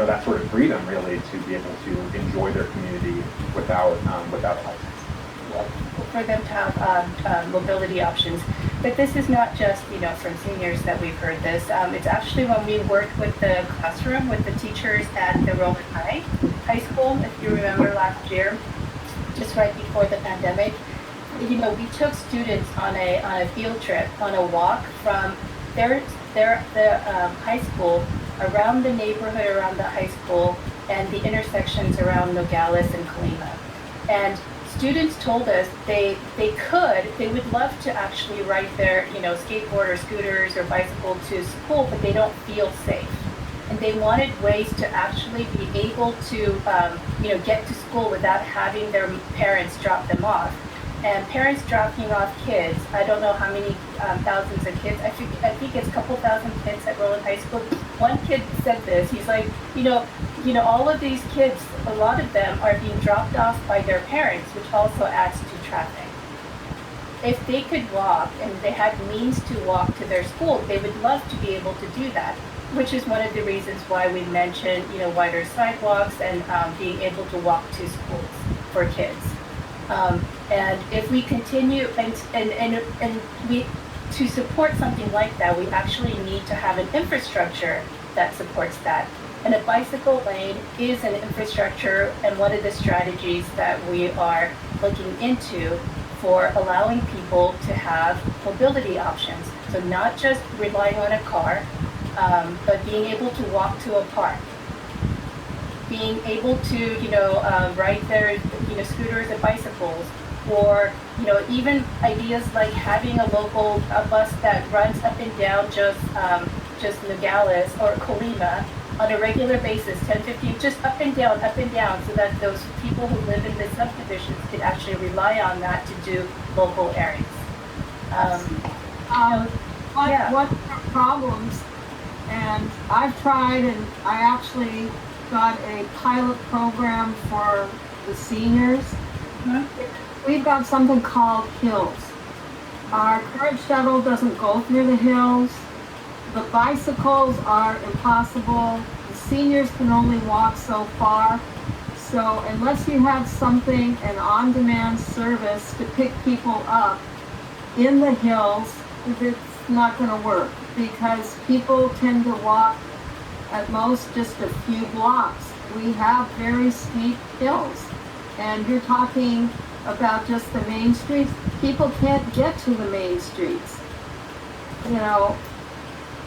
S17: that sort of freedom, really, to be able to enjoy their community without a license.
S18: For them to have mobility options. But this is not just, from seniors that we've heard this. It's actually when we worked with the classroom, with the teachers at the Rowland High School, if you remember last year, just right before the pandemic, we took students on a field trip, on a walk from the high school, around the neighborhood, around the high school, and the intersections around Nogales and Colima. And students told us they would love to actually ride their, skateboard or scooters or bicycle to school, but they don't feel safe. And they wanted ways to actually be able to, get to school without having their parents drop them off. And parents dropping off kids, I don't know how many thousands of kids, I think it's a couple thousand kids at Rowland High School. One kid said this, he's like, all of these kids, a lot of them are being dropped off by their parents, which also adds to traffic. If they could walk and they had means to walk to their school, they would love to be able to do that, which is one of the reasons why we mentioned, wider sidewalks and being able to walk to schools for kids. And if we continue and we to support something like that, we actually need to have an infrastructure that supports that. And a bicycle lane is an infrastructure and one of the strategies that we are looking into for allowing people to have mobility options. So not just relying on a car, but being able to walk to a park, being able to, ride their, scooters and bicycles, or, even ideas like having a local bus that runs up and down just Nogales or Colima on a regular basis, 10, 15, just up and down, so that those people who live in the subdivisions could actually rely on that to do local errands.
S10: What problems? And I've tried, and I actually got a pilot program for the seniors, We've got something called hills. Our current shuttle doesn't go through the hills. The bicycles are impossible. The seniors can only walk so far. So unless you have something, an on-demand service to pick people up in the hills, it's not going to work because people tend to walk at most just a few blocks. We have very steep hills, and you're talking about just the main streets. People can't get to the main streets, you know,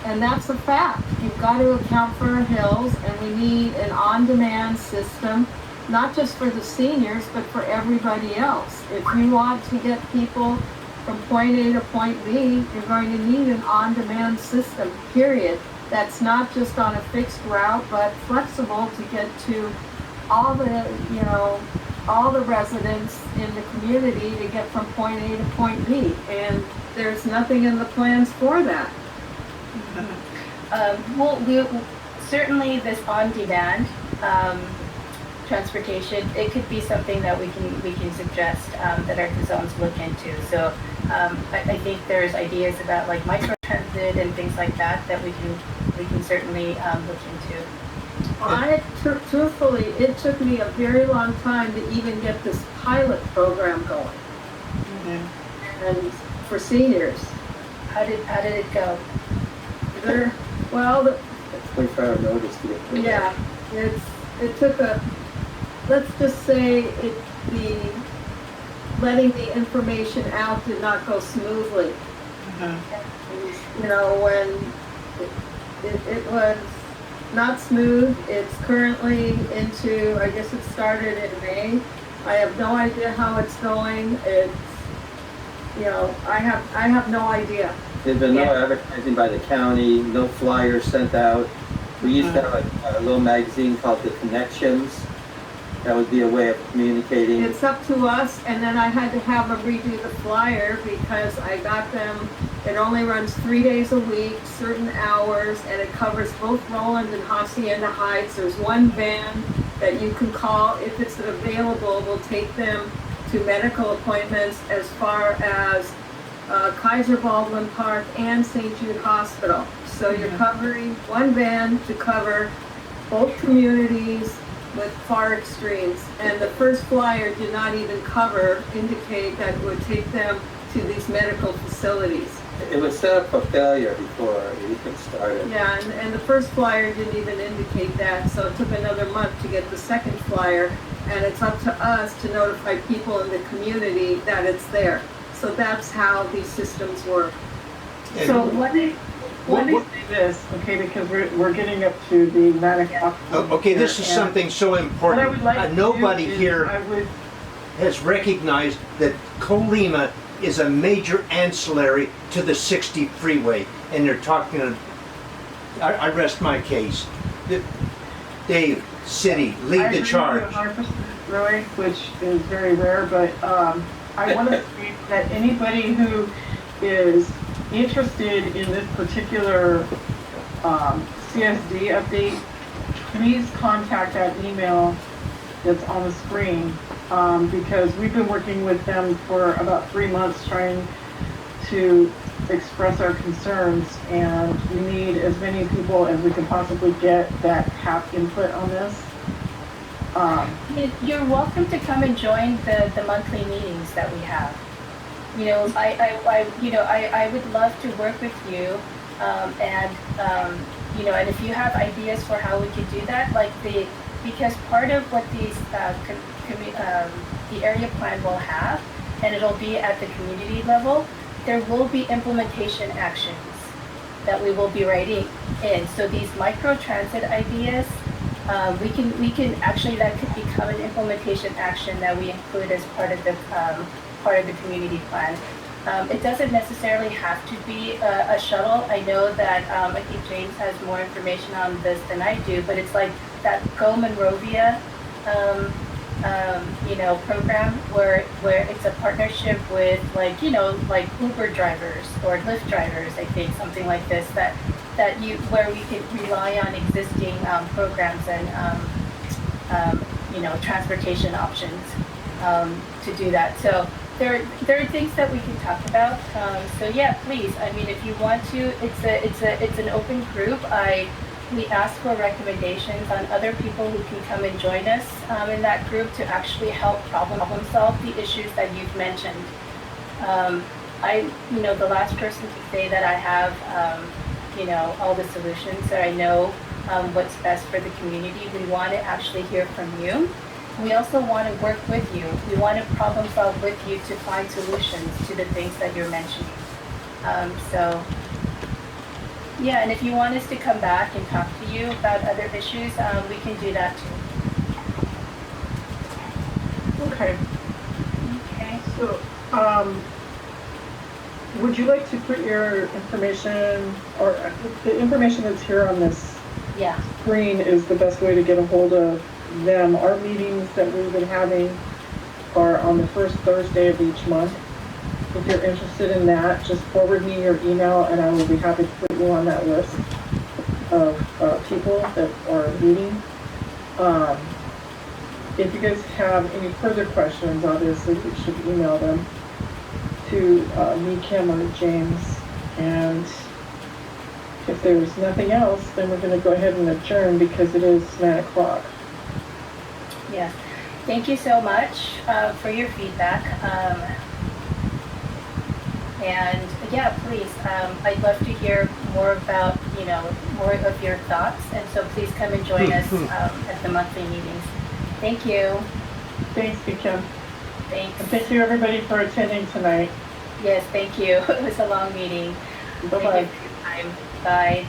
S10: and that's a fact. You've got to account for our hills, and we need an on-demand system, not just for the seniors, but for everybody else. If you want to get people from point A to point B, you're going to need an on-demand system, period. That's not just on a fixed route, but flexible to get to all the, you know, all the residents in the community to get from point A to point B. And there's nothing in the plans for that.
S18: Well, certainly this on-demand transportation, it could be something that we can suggest that our zones look into. So I think there's ideas about like micro transit and things like that that we can certainly look into.
S10: Truthfully, it took me a very long time to even get this pilot program going. And for seniors.
S18: How did it go?
S10: Well,
S12: 24-hour notice to get through.
S10: Yeah, it took let's just say letting the information out did not go smoothly. You know, when it was not smooth. It's currently into, I guess it started in May. I have no idea how it's going. It's, you know, I have no idea.
S12: There's been no advertising by the county, no flyers sent out. We used to have a little magazine called The Connections. That would be a way of communicating.
S10: It's up to us, and then I had to have them redo the flyer because I got them, it only runs 3 days a week, certain hours, and it covers both Roland and Hacienda Heights. There's one van that you can call if it's available. We'll take them to medical appointments as far as Kaiser Baldwin Park and St. Jude Hospital. So you're covering one van to cover both communities with far extremes. And the first flyer did not even indicate that it would take them to these medical facilities.
S12: It was set up for failure before it even started.
S10: Yeah, and the first flyer didn't even indicate that, so it took another month to get the second flyer, and it's up to us to notify people in the community that it's there. So that's how these systems work.
S3: So let me say this, okay, because we're getting up to the 9 o'clock.
S1: Okay, this is something so important.
S3: What I would like to
S1: nobody
S3: do is
S1: here has recognized that Colima is a major ancillary to the 60 freeway, and they're talking. I rest my case. Dave, city, lead the charge.
S3: I agree with 100%, Roy, which is very rare, but I want to say that anybody who is interested in this particular CSD update, please contact that email that's on the screen, because we've been working with them for about 3 months trying to express our concerns, and we need as many people as we can possibly get that have input on this.
S18: You're welcome to come and join the monthly meetings that we have. You know, I would love to work with you, you know, and if you have ideas for how we could do that, because part of what these the area plan will have, and it'll be at the community level, there will be implementation actions that we will be writing in. So these micro transit ideas, we can actually, that could become an implementation action that we include as part of the community plan. It doesn't necessarily have to be a shuttle. I know that I think James has more information on this than I do, but it's like that Go Monrovia you know, program where it's a partnership with like Uber drivers or Lyft drivers, I think, something like this, where we could rely on existing programs and you know, transportation options. to do that. So there are things that we can talk about. So yeah, please. I mean, if you want to, it's an open group. We ask for recommendations on other people who can come and join us in that group to actually help problem solve the issues that you've mentioned. The last person to say that I have, all the solutions, or I know what's best for the community. We want to actually hear from you. We also want to work with you. We want to problem solve with you to find solutions to the things that you're mentioning. Yeah, and if you want us to come back and talk to you about other issues, we can do that too.
S3: Okay.
S18: Okay.
S3: So, would you like to put your information, or the information that's here on this screen is the best way to get a hold of them? Our meetings that we've been having are on the first Thursday of each month. If you're interested in that, just forward me your email and I will be happy to put you on that list of people that are meeting. If you guys have any further questions, obviously you should email them to me, Kim, or James. And if there's nothing else, then we're going to go ahead and adjourn because it is 9 o'clock.
S18: Yeah. Thank you so much for your feedback. And yeah, please, I'd love to hear more about, more of your thoughts. And so please come and join us at the monthly meetings. Thank you.
S3: Thanks, Kim.
S18: Thanks.
S3: And thank you everybody for attending tonight.
S18: Yes, thank you. It was a long meeting.
S3: Bye-bye.
S18: Thank you for your time. Bye.